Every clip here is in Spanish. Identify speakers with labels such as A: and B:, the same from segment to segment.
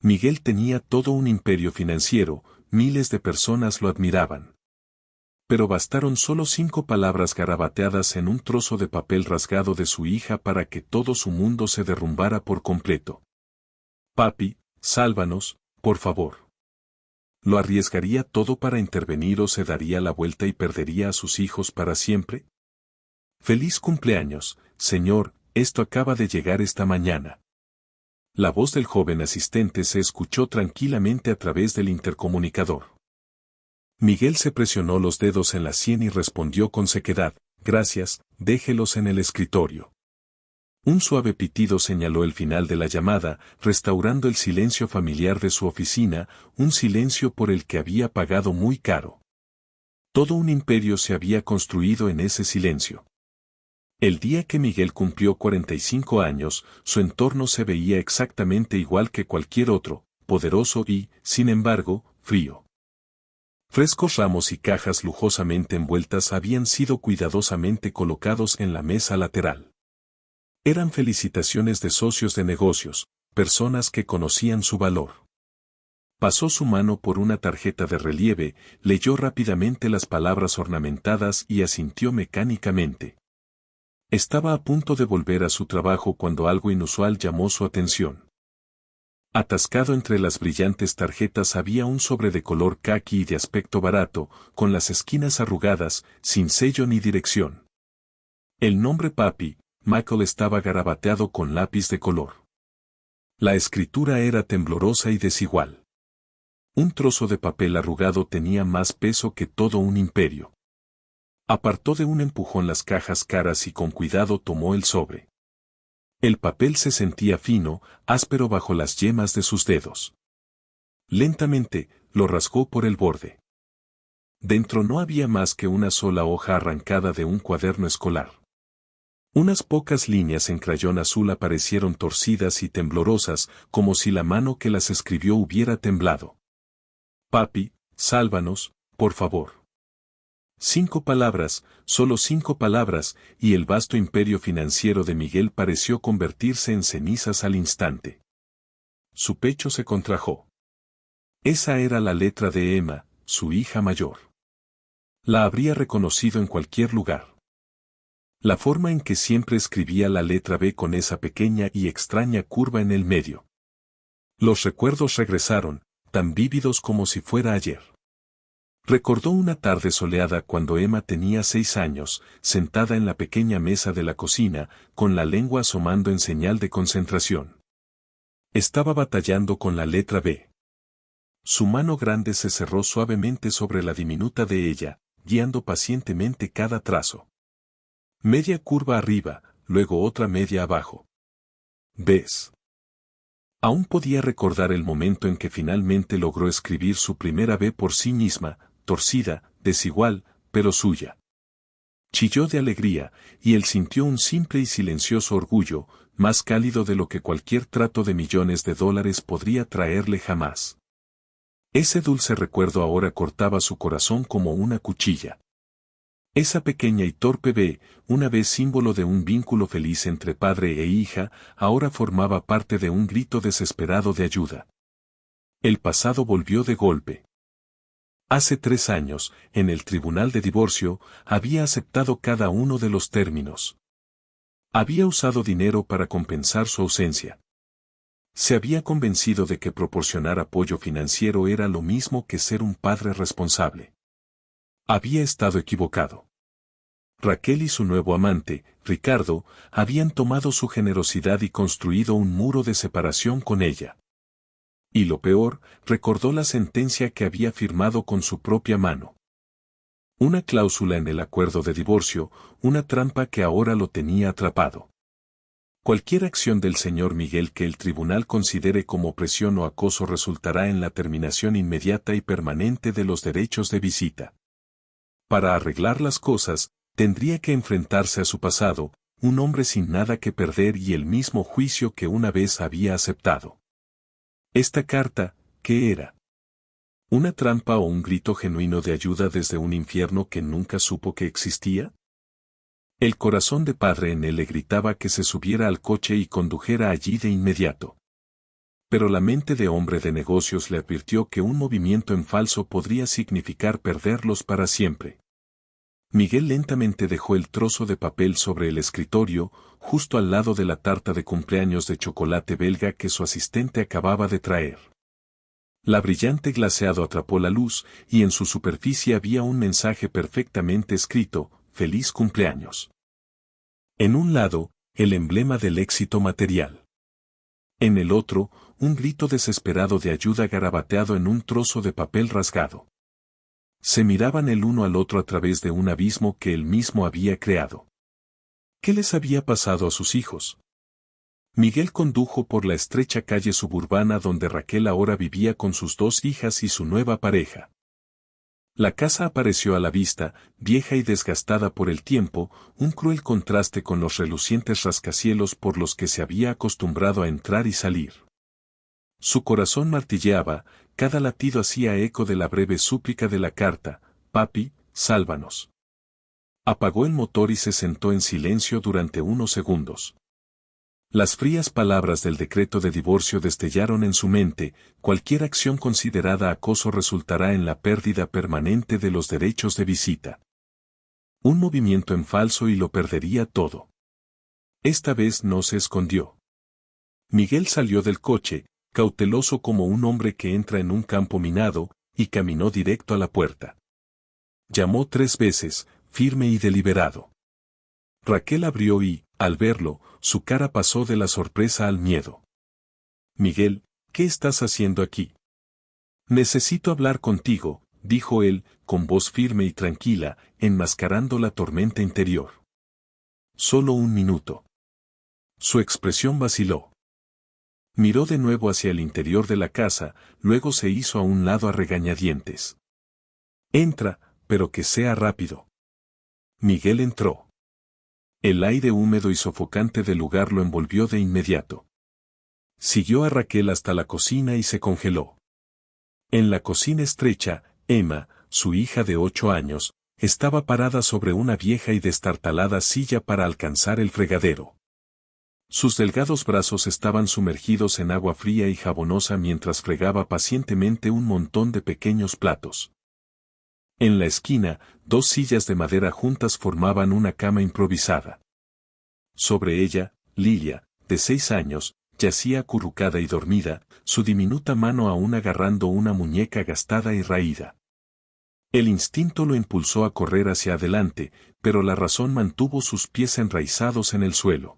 A: Miguel tenía todo un imperio financiero, miles de personas lo admiraban. Pero bastaron solo 5 palabras garabateadas en un trozo de papel rasgado de su hija para que todo su mundo se derrumbara por completo. Papi, sálvanos, por favor. ¿Lo arriesgaría todo para intervenir o se daría la vuelta y perdería a sus hijos para siempre? Feliz cumpleaños, señor, esto acaba de llegar esta mañana. La voz del joven asistente se escuchó tranquilamente a través del intercomunicador. Miguel se presionó los dedos en la sien y respondió con sequedad, gracias, déjelos en el escritorio. Un suave pitido señaló el final de la llamada, restaurando el silencio familiar de su oficina, un silencio por el que había pagado muy caro. Todo un imperio se había construido en ese silencio. El día que Miguel cumplió 45 años, su entorno se veía exactamente igual que cualquier otro, poderoso y, sin embargo, frío. Frescos ramos y cajas lujosamente envueltas habían sido cuidadosamente colocados en la mesa lateral. Eran felicitaciones de socios de negocios, personas que conocían su valor. Pasó su mano por una tarjeta de relieve, leyó rápidamente las palabras ornamentadas y asintió mecánicamente. Estaba a punto de volver a su trabajo cuando algo inusual llamó su atención. Atascado entre las brillantes tarjetas había un sobre de color caqui y de aspecto barato, con las esquinas arrugadas, sin sello ni dirección. El nombre Papi, Michael estaba garabateado con lápiz de color. La escritura era temblorosa y desigual. Un trozo de papel arrugado tenía más peso que todo un imperio. Apartó de un empujón las cajas caras y con cuidado tomó el sobre. El papel se sentía fino, áspero bajo las yemas de sus dedos. Lentamente, lo rasgó por el borde. Dentro no había más que una sola hoja arrancada de un cuaderno escolar. Unas pocas líneas en crayón azul aparecieron torcidas y temblorosas, como si la mano que las escribió hubiera temblado. Papi, sálvanos, por favor. 5 palabras, solo 5 palabras, y el vasto imperio financiero de Miguel pareció convertirse en cenizas al instante. Su pecho se contrajo. Esa era la letra de Emma, su hija mayor. La habría reconocido en cualquier lugar. La forma en que siempre escribía la letra B con esa pequeña y extraña curva en el medio. Los recuerdos regresaron, tan vívidos como si fuera ayer. Recordó una tarde soleada cuando Emma tenía 6 años, sentada en la pequeña mesa de la cocina, con la lengua asomando en señal de concentración. Estaba batallando con la letra B. Su mano grande se cerró suavemente sobre la diminuta de ella, guiando pacientemente cada trazo. Media curva arriba, luego otra media abajo. ¿Ves? Aún podía recordar el momento en que finalmente logró escribir su primera B por sí misma, torcida, desigual, pero suya. Chilló de alegría, y él sintió un simple y silencioso orgullo, más cálido de lo que cualquier trato de millones de dólares podría traerle jamás. Ese dulce recuerdo ahora cortaba su corazón como una cuchilla. Esa pequeña y torpe B, una vez símbolo de un vínculo feliz entre padre e hija, ahora formaba parte de un grito desesperado de ayuda. El pasado volvió de golpe. Hace 3 años, en el tribunal de divorcio, había aceptado cada uno de los términos. Había usado dinero para compensar su ausencia. Se había convencido de que proporcionar apoyo financiero era lo mismo que ser un padre responsable. Había estado equivocado. Raquel y su nuevo amante, Ricardo, habían tomado su generosidad y construido un muro de separación con ella. Y lo peor, recordó la sentencia que había firmado con su propia mano. Una cláusula en el acuerdo de divorcio, una trampa que ahora lo tenía atrapado. Cualquier acción del señor Miguel que el tribunal considere como presión o acoso resultará en la terminación inmediata y permanente de los derechos de visita. Para arreglar las cosas, tendría que enfrentarse a su pasado, un hombre sin nada que perder y el mismo juicio que una vez había aceptado. Esta carta, ¿qué era? ¿Una trampa o un grito genuino de ayuda desde un infierno que nunca supo que existía? El corazón de padre en él le gritaba que se subiera al coche y condujera allí de inmediato. Pero la mente de hombre de negocios le advirtió que un movimiento en falso podría significar perderlos para siempre. Miguel lentamente dejó el trozo de papel sobre el escritorio, justo al lado de la tarta de cumpleaños de chocolate belga que su asistente acababa de traer. La brillante glaseado atrapó la luz, y en su superficie había un mensaje perfectamente escrito: «Feliz cumpleaños». En un lado, el emblema del éxito material. En el otro, un grito desesperado de ayuda garabateado en un trozo de papel rasgado. Se miraban el uno al otro a través de un abismo que él mismo había creado. ¿Qué les había pasado a sus hijos? Miguel condujo por la estrecha calle suburbana donde Raquel ahora vivía con sus 2 hijas y su nueva pareja. La casa apareció a la vista, vieja y desgastada por el tiempo, un cruel contraste con los relucientes rascacielos por los que se había acostumbrado a entrar y salir. Su corazón martilleaba, cada latido hacía eco de la breve súplica de la carta: «Papi, sálvanos». Apagó el motor y se sentó en silencio durante unos segundos. Las frías palabras del decreto de divorcio destellaron en su mente: cualquier acción considerada acoso resultará en la pérdida permanente de los derechos de visita. Un movimiento en falso y lo perdería todo. Esta vez no se escondió. Miguel salió del coche, cauteloso como un hombre que entra en un campo minado, y caminó directo a la puerta. Llamó 3 veces, firme y deliberado. Raquel abrió y, al verlo, su cara pasó de la sorpresa al miedo. «Miguel, ¿qué estás haciendo aquí?» «Necesito hablar contigo», dijo él, con voz firme y tranquila, enmascarando la tormenta interior. «Solo un minuto». Su expresión vaciló. Miró de nuevo hacia el interior de la casa, luego se hizo a un lado a regañadientes. «Entra, pero que sea rápido». Miguel entró. El aire húmedo y sofocante del lugar lo envolvió de inmediato. Siguió a Raquel hasta la cocina y se congeló. En la cocina estrecha, Emma, su hija de 8 años, estaba parada sobre una vieja y destartalada silla para alcanzar el fregadero. Sus delgados brazos estaban sumergidos en agua fría y jabonosa mientras fregaba pacientemente un montón de pequeños platos. En la esquina, 2 sillas de madera juntas formaban una cama improvisada. Sobre ella, Lilia, de 6 años, yacía acurrucada y dormida, su diminuta mano aún agarrando una muñeca gastada y raída. El instinto lo impulsó a correr hacia adelante, pero la razón mantuvo sus pies enraizados en el suelo.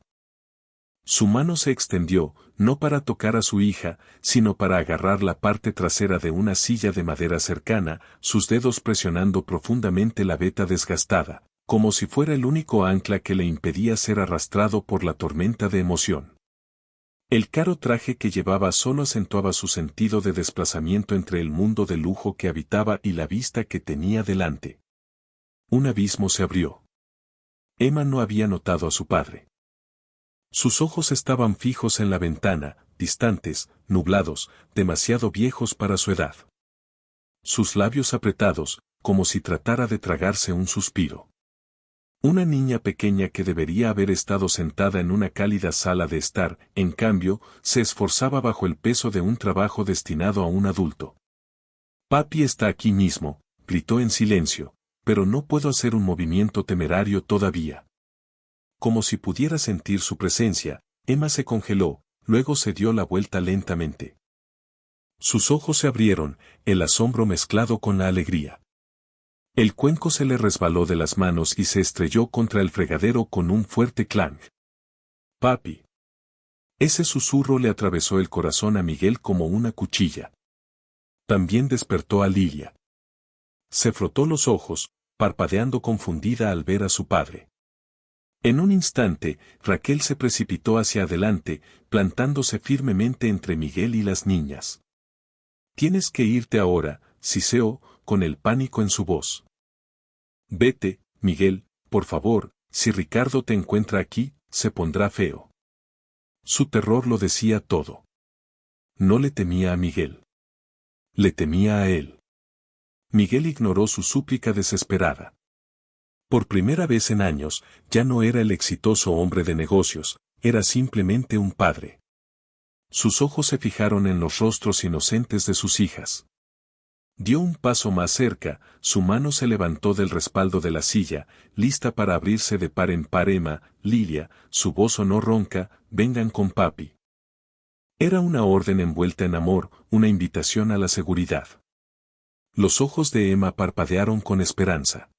A: Su mano se extendió, no para tocar a su hija, sino para agarrar la parte trasera de una silla de madera cercana, sus dedos presionando profundamente la veta desgastada, como si fuera el único ancla que le impedía ser arrastrado por la tormenta de emoción. El caro traje que llevaba solo acentuaba su sentido de desplazamiento entre el mundo de lujo que habitaba y la vista que tenía delante. Un abismo se abrió. Emma no había notado a su padre. Sus ojos estaban fijos en la ventana, distantes, nublados, demasiado viejos para su edad. Sus labios apretados, como si tratara de tragarse un suspiro. Una niña pequeña que debería haber estado sentada en una cálida sala de estar, en cambio, se esforzaba bajo el peso de un trabajo destinado a un adulto. «Papi está aquí mismo», gritó en silencio, «pero no puedo hacer un movimiento temerario todavía». Como si pudiera sentir su presencia, Emma se congeló, luego se dio la vuelta lentamente. Sus ojos se abrieron, el asombro mezclado con la alegría. El cuenco se le resbaló de las manos y se estrelló contra el fregadero con un fuerte clang. «Papi». Ese susurro le atravesó el corazón a Miguel como una cuchilla. También despertó a Lilia. Se frotó los ojos, parpadeando confundida al ver a su padre. En un instante, Raquel se precipitó hacia adelante, plantándose firmemente entre Miguel y las niñas. «Tienes que irte ahora», siseó, con el pánico en su voz. «Vete, Miguel, por favor, si Ricardo te encuentra aquí, se pondrá feo». Su terror lo decía todo. No le temía a Miguel. Le temía a él. Miguel ignoró su súplica desesperada. Por primera vez en años, ya no era el exitoso hombre de negocios, era simplemente un padre. Sus ojos se fijaron en los rostros inocentes de sus hijas. Dio un paso más cerca, su mano se levantó del respaldo de la silla, lista para abrirse de par en par. Emma, Lilia, su voz sonó ronca, vengan con papi. Era una orden envuelta en amor, una invitación a la seguridad. Los ojos de Emma parpadearon con esperanza.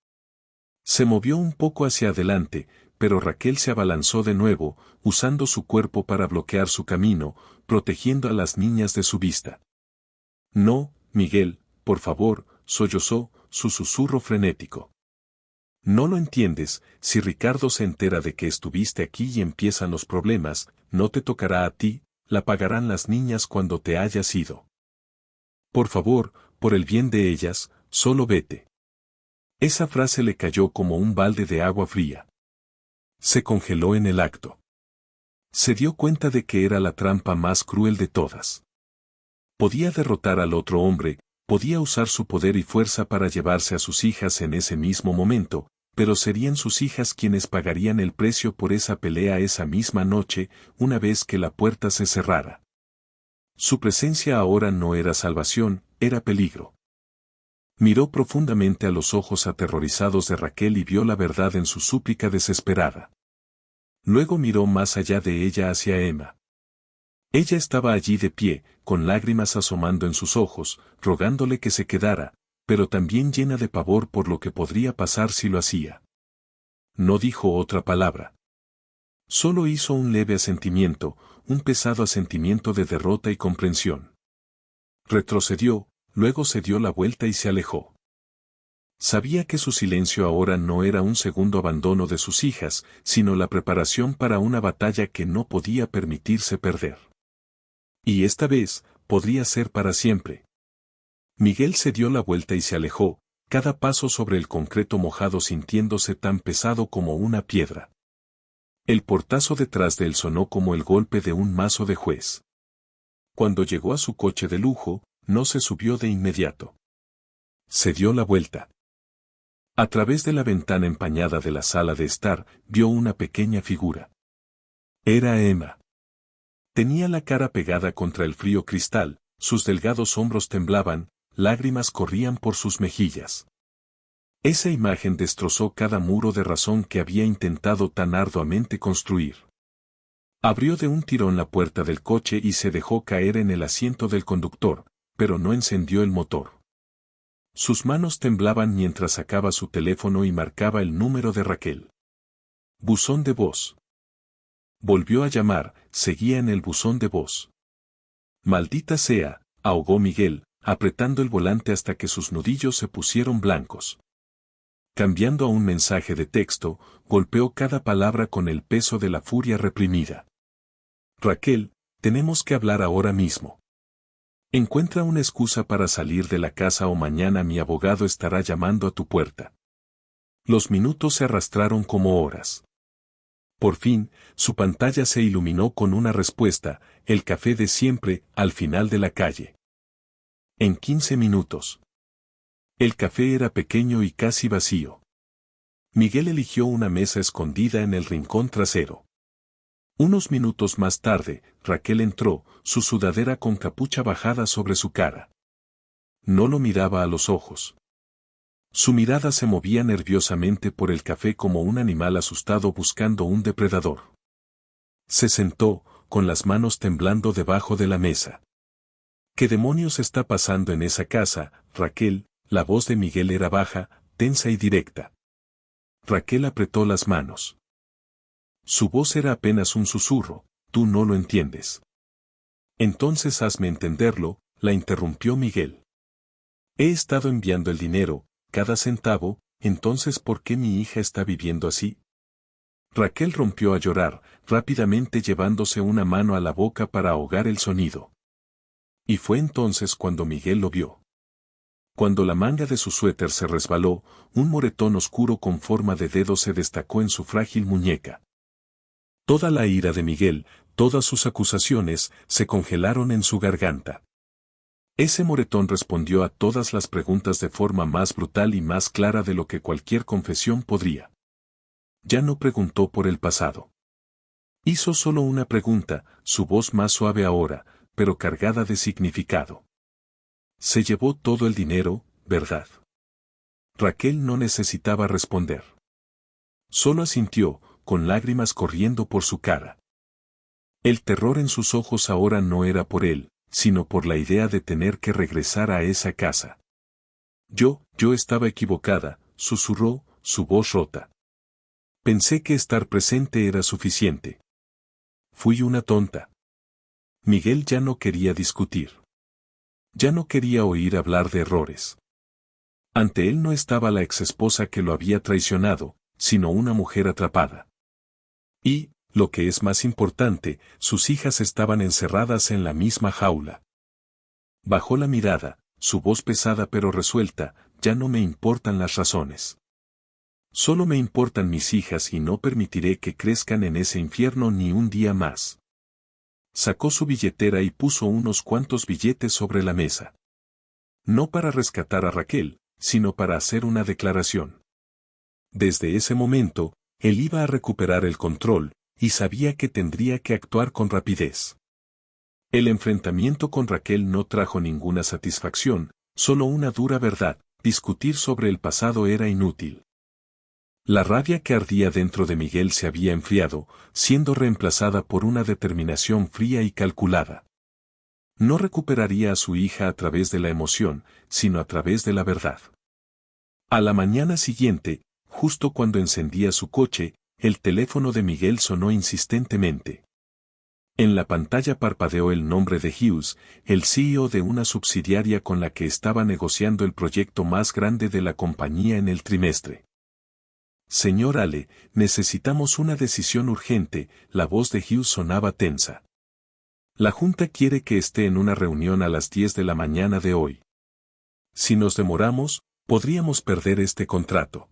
A: Se movió un poco hacia adelante, pero Raquel se abalanzó de nuevo, usando su cuerpo para bloquear su camino, protegiendo a las niñas de su vista. No, Miguel, por favor, sollozó, su susurro frenético. No lo entiendes, si Ricardo se entera de que estuviste aquí y empiezan los problemas, no te tocará a ti, la pagarán las niñas cuando te hayas ido. Por favor, por el bien de ellas, solo vete. Esa frase le cayó como un balde de agua fría. Se congeló en el acto. Se dio cuenta de que era la trampa más cruel de todas. Podía derrotar al otro hombre, podía usar su poder y fuerza para llevarse a sus hijas en ese mismo momento, pero serían sus hijas quienes pagarían el precio por esa pelea esa misma noche, una vez que la puerta se cerrara. Su presencia ahora no era salvación, era peligro. Miró profundamente a los ojos aterrorizados de Raquel y vio la verdad en su súplica desesperada. Luego miró más allá de ella hacia Emma. Ella estaba allí de pie, con lágrimas asomando en sus ojos, rogándole que se quedara, pero también llena de pavor por lo que podría pasar si lo hacía. No dijo otra palabra. Solo hizo un leve asentimiento, un pesado asentimiento de derrota y comprensión. Retrocedió, luego se dio la vuelta y se alejó. Sabía que su silencio ahora no era un segundo abandono de sus hijas, sino la preparación para una batalla que no podía permitirse perder. Y esta vez, podría ser para siempre. Miguel se dio la vuelta y se alejó, cada paso sobre el concreto mojado sintiéndose tan pesado como una piedra. El portazo detrás de él sonó como el golpe de un mazo de juez. Cuando llegó a su coche de lujo, no se subió de inmediato. Se dio la vuelta. A través de la ventana empañada de la sala de estar, vio una pequeña figura. Era Emma. Tenía la cara pegada contra el frío cristal, sus delgados hombros temblaban, lágrimas corrían por sus mejillas. Esa imagen destrozó cada muro de razón que había intentado tan arduamente construir. Abrió de un tirón la puerta del coche y se dejó caer en el asiento del conductor, pero no encendió el motor. Sus manos temblaban mientras sacaba su teléfono y marcaba el número de Raquel. Buzón de voz. Volvió a llamar, seguía en el buzón de voz. Maldita sea, ahogó Miguel, apretando el volante hasta que sus nudillos se pusieron blancos. Cambiando a un mensaje de texto, golpeó cada palabra con el peso de la furia reprimida. Raquel, tenemos que hablar ahora mismo. Encuentra una excusa para salir de la casa o mañana mi abogado estará llamando a tu puerta. Los minutos se arrastraron como horas. Por fin, su pantalla se iluminó con una respuesta, el café de siempre, al final de la calle. En 15 minutos. El café era pequeño y casi vacío. Miguel eligió una mesa escondida en el rincón trasero. Unos minutos más tarde, Raquel entró, su sudadera con capucha bajada sobre su cara. No lo miraba a los ojos. Su mirada se movía nerviosamente por el café como un animal asustado buscando un depredador. Se sentó, con las manos temblando debajo de la mesa. ¿Qué demonios está pasando en esa casa, Raquel? La voz de Miguel era baja, tensa y directa. Raquel apretó las manos. Su voz era apenas un susurro, tú no lo entiendes. Entonces hazme entenderlo, la interrumpió Miguel. He estado enviando el dinero, cada centavo, entonces ¿por qué mi hija está viviendo así? Raquel rompió a llorar, rápidamente llevándose una mano a la boca para ahogar el sonido. Y fue entonces cuando Miguel lo vio. Cuando la manga de su suéter se resbaló, un moretón oscuro con forma de dedo se destacó en su frágil muñeca. Toda la ira de Miguel, todas sus acusaciones, se congelaron en su garganta. Ese moretón respondió a todas las preguntas de forma más brutal y más clara de lo que cualquier confesión podría. Ya no preguntó por el pasado. Hizo solo una pregunta, su voz más suave ahora, pero cargada de significado. Se llevó todo el dinero, ¿verdad? Raquel no necesitaba responder. Solo asintió, con lágrimas corriendo por su cara. El terror en sus ojos ahora no era por él, sino por la idea de tener que regresar a esa casa. Yo estaba equivocada, susurró, su voz rota. Pensé que estar presente era suficiente. Fui una tonta. Miguel ya no quería discutir. Ya no quería oír hablar de errores. Ante él no estaba la exesposa que lo había traicionado, sino una mujer atrapada. Y, lo que es más importante, sus hijas estaban encerradas en la misma jaula. Bajó la mirada, su voz pesada pero resuelta, ya no me importan las razones. Solo me importan mis hijas y no permitiré que crezcan en ese infierno ni un día más. Sacó su billetera y puso unos cuantos billetes sobre la mesa. No para rescatar a Raquel, sino para hacer una declaración. Desde ese momento, él iba a recuperar el control, y sabía que tendría que actuar con rapidez. El enfrentamiento con Raquel no trajo ninguna satisfacción, solo una dura verdad, discutir sobre el pasado era inútil. La rabia que ardía dentro de Miguel se había enfriado, siendo reemplazada por una determinación fría y calculada. No recuperaría a su hija a través de la emoción, sino a través de la verdad. A la mañana siguiente, justo cuando encendía su coche, el teléfono de Miguel sonó insistentemente. En la pantalla parpadeó el nombre de Hughes, el CEO de una subsidiaria con la que estaba negociando el proyecto más grande de la compañía en el trimestre. Señor Ale, necesitamos una decisión urgente, la voz de Hughes sonaba tensa. La Junta quiere que esté en una reunión a las 10 de la mañana de hoy. Si nos demoramos, podríamos perder este contrato.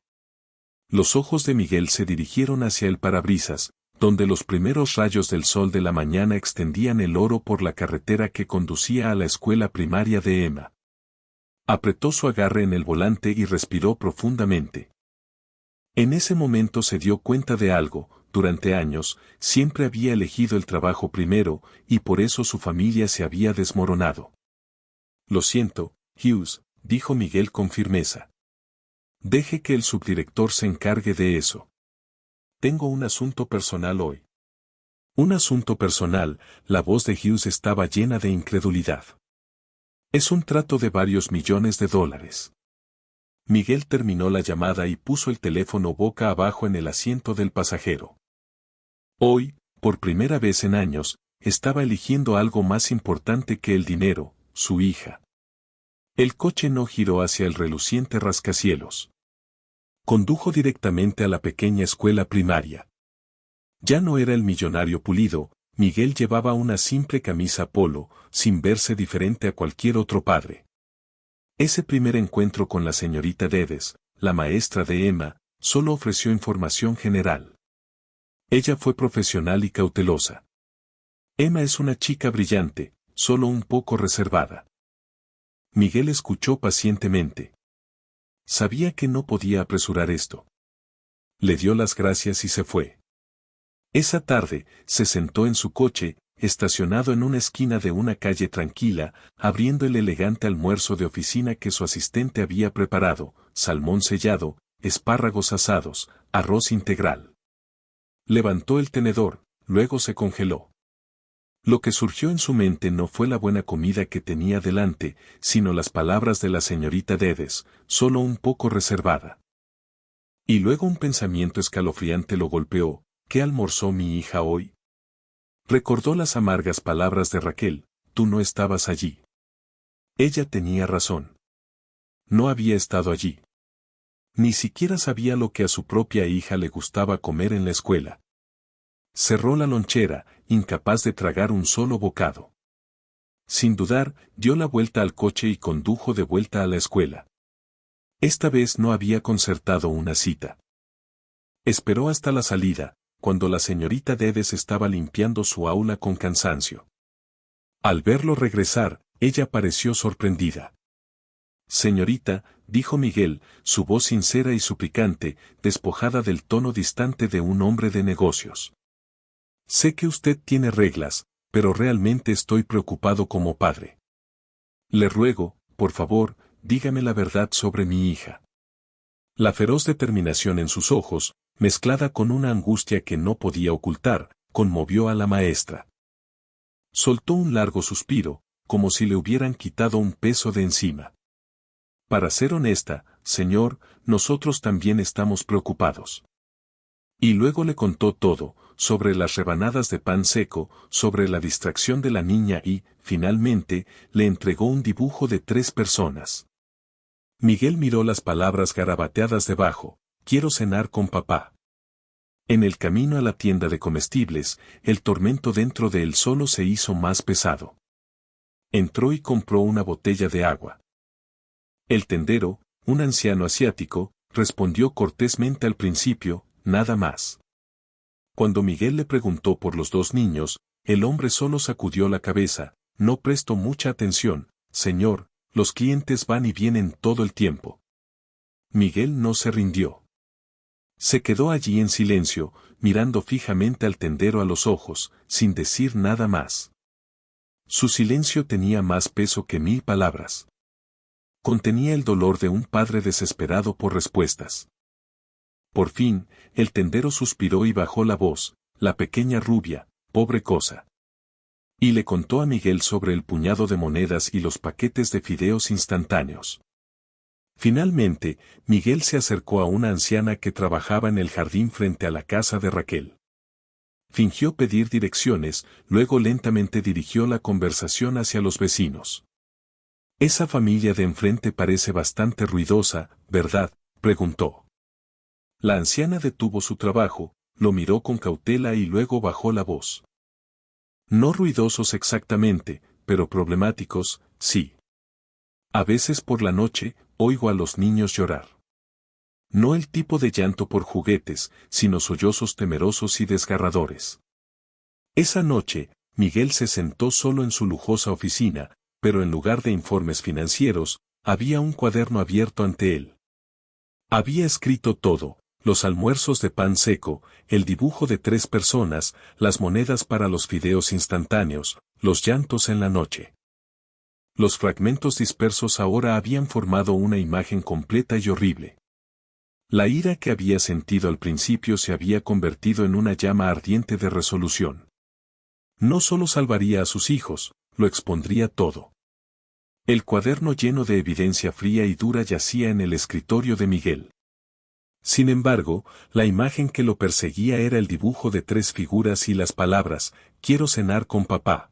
A: Los ojos de Miguel se dirigieron hacia el parabrisas, donde los primeros rayos del sol de la mañana extendían el oro por la carretera que conducía a la escuela primaria de Emma. Apretó su agarre en el volante y respiró profundamente. En ese momento se dio cuenta de algo: durante años, siempre había elegido el trabajo primero, y por eso su familia se había desmoronado. Lo siento, Hughes, dijo Miguel con firmeza. Deje que el subdirector se encargue de eso. Tengo un asunto personal hoy. Un asunto personal, la voz de Hughes estaba llena de incredulidad. Es un trato de varios millones de dólares. Miguel terminó la llamada y puso el teléfono boca abajo en el asiento del pasajero. Hoy, por primera vez en años, estaba eligiendo algo más importante que el dinero, su hija. El coche no giró hacia el reluciente rascacielos. Condujo directamente a la pequeña escuela primaria. Ya no era el millonario pulido, Miguel llevaba una simple camisa polo, sin verse diferente a cualquier otro padre. Ese primer encuentro con la señorita Dedes, la maestra de Emma, solo ofreció información general. Ella fue profesional y cautelosa. Emma es una chica brillante, solo un poco reservada. Miguel escuchó pacientemente. Sabía que no podía apresurar esto. Le dio las gracias y se fue. Esa tarde, se sentó en su coche, estacionado en una esquina de una calle tranquila, abriendo el elegante almuerzo de oficina que su asistente había preparado: salmón sellado, espárragos asados, arroz integral. Levantó el tenedor, luego se congeló. Lo que surgió en su mente no fue la buena comida que tenía delante, sino las palabras de la señorita Dedes, solo un poco reservada. Y luego un pensamiento escalofriante lo golpeó: ¿qué almorzó mi hija hoy? Recordó las amargas palabras de Raquel: tú no estabas allí. Ella tenía razón. No había estado allí. Ni siquiera sabía lo que a su propia hija le gustaba comer en la escuela. Cerró la lonchera, incapaz de tragar un solo bocado. Sin dudar, dio la vuelta al coche y condujo de vuelta a la escuela. Esta vez no había concertado una cita. Esperó hasta la salida, cuando la señorita Dedes estaba limpiando su aula con cansancio. Al verlo regresar, ella pareció sorprendida. Señorita, dijo Miguel, su voz sincera y suplicante, despojada del tono distante de un hombre de negocios. Sé que usted tiene reglas, pero realmente estoy preocupado como padre. Le ruego, por favor, dígame la verdad sobre mi hija. La feroz determinación en sus ojos, mezclada con una angustia que no podía ocultar, conmovió a la maestra. Soltó un largo suspiro, como si le hubieran quitado un peso de encima. Para ser honesta, señor, nosotros también estamos preocupados. Y luego le contó todo, sobre las rebanadas de pan seco, sobre la distracción de la niña y, finalmente, le entregó un dibujo de 3 personas. Miguel miró las palabras garabateadas debajo: quiero cenar con papá. En el camino a la tienda de comestibles, el tormento dentro de él solo se hizo más pesado. Entró y compró una botella de agua. El tendero, un anciano asiático, respondió cortésmente al principio: nada más. Cuando Miguel le preguntó por los 2 niños, el hombre solo sacudió la cabeza: no presto mucha atención, señor, los clientes van y vienen todo el tiempo. Miguel no se rindió. Se quedó allí en silencio, mirando fijamente al tendero a los ojos, sin decir nada más. Su silencio tenía más peso que 1000 palabras. Contenía el dolor de un padre desesperado por respuestas. Por fin, el tendero suspiró y bajó la voz: la pequeña rubia, pobre cosa. Y le contó a Miguel sobre el puñado de monedas y los paquetes de fideos instantáneos. Finalmente, Miguel se acercó a una anciana que trabajaba en el jardín frente a la casa de Raquel. Fingió pedir direcciones, luego lentamente dirigió la conversación hacia los vecinos. «Esa familia de enfrente parece bastante ruidosa, ¿verdad?», preguntó. La anciana detuvo su trabajo, lo miró con cautela y luego bajó la voz. «No ruidosos exactamente, pero problemáticos, sí. A veces por la noche, oigo a los niños llorar. No el tipo de llanto por juguetes, sino sollozos temerosos y desgarradores». Esa noche, Miguel se sentó solo en su lujosa oficina, pero en lugar de informes financieros, había un cuaderno abierto ante él. Había escrito todo: los almuerzos de pan seco, el dibujo de 3 personas, las monedas para los fideos instantáneos, los llantos en la noche. Los fragmentos dispersos ahora habían formado una imagen completa y horrible. La ira que había sentido al principio se había convertido en una llama ardiente de resolución. No solo salvaría a sus hijos, lo expondría todo. El cuaderno lleno de evidencia fría y dura yacía en el escritorio de Miguel. Sin embargo, la imagen que lo perseguía era el dibujo de 3 figuras y las palabras: quiero cenar con papá.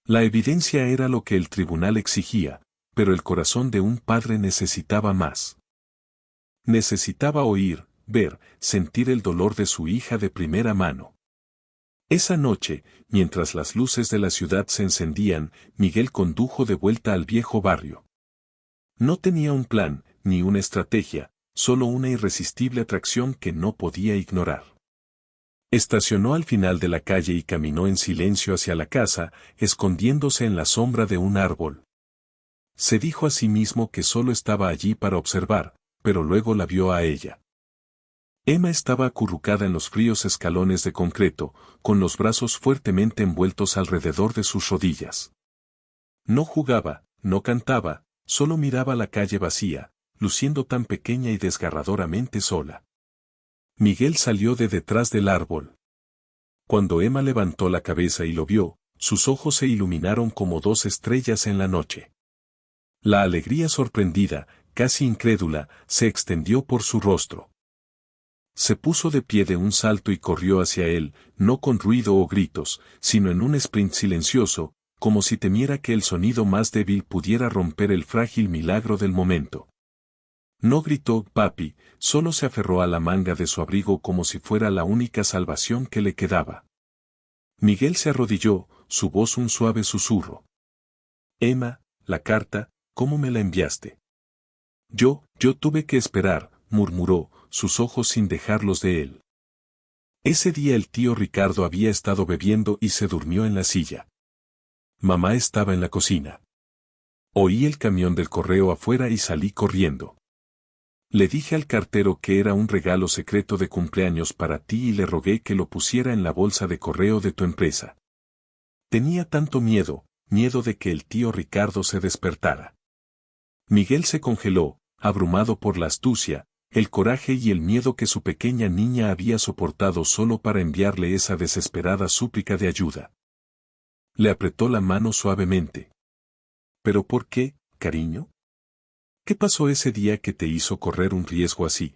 A: La evidencia era lo que el tribunal exigía, pero el corazón de un padre necesitaba más. Necesitaba oír, ver, sentir el dolor de su hija de primera mano. Esa noche, mientras las luces de la ciudad se encendían, Miguel condujo de vuelta al viejo barrio. No tenía un plan, ni una estrategia, solo una irresistible atracción que no podía ignorar. Estacionó al final de la calle y caminó en silencio hacia la casa, escondiéndose en la sombra de un árbol. Se dijo a sí mismo que solo estaba allí para observar, pero luego la vio a ella. Emma estaba acurrucada en los fríos escalones de concreto, con los brazos fuertemente envueltos alrededor de sus rodillas. No jugaba, no cantaba, solo miraba la calle vacía, luciendo tan pequeña y desgarradoramente sola. Miguel salió de detrás del árbol. Cuando Emma levantó la cabeza y lo vio, sus ojos se iluminaron como 2 estrellas en la noche. La alegría sorprendida, casi incrédula, se extendió por su rostro. Se puso de pie de un salto y corrió hacia él, no con ruido o gritos, sino en un sprint silencioso, como si temiera que el sonido más débil pudiera romper el frágil milagro del momento. No gritó «papi», solo se aferró a la manga de su abrigo como si fuera la única salvación que le quedaba. Miguel se arrodilló, su voz un suave susurro. «Emma, la carta, ¿cómo me la enviaste?» Yo tuve que esperar», murmuró, sus ojos sin dejarlos de él. Ese día el tío Ricardo había estado bebiendo y se durmió en la silla. Mamá estaba en la cocina. Oí el camión del correo afuera y salí corriendo. Le dije al cartero que era un regalo secreto de cumpleaños para ti y le rogué que lo pusiera en la bolsa de correo de tu empresa. Tenía tanto miedo de que el tío Ricardo se despertara. Miguel se congeló, abrumado por la astucia, el coraje y el miedo que su pequeña niña había soportado solo para enviarle esa desesperada súplica de ayuda. Le apretó la mano suavemente. ¿Pero por qué, cariño? ¿Qué pasó ese día que te hizo correr un riesgo así?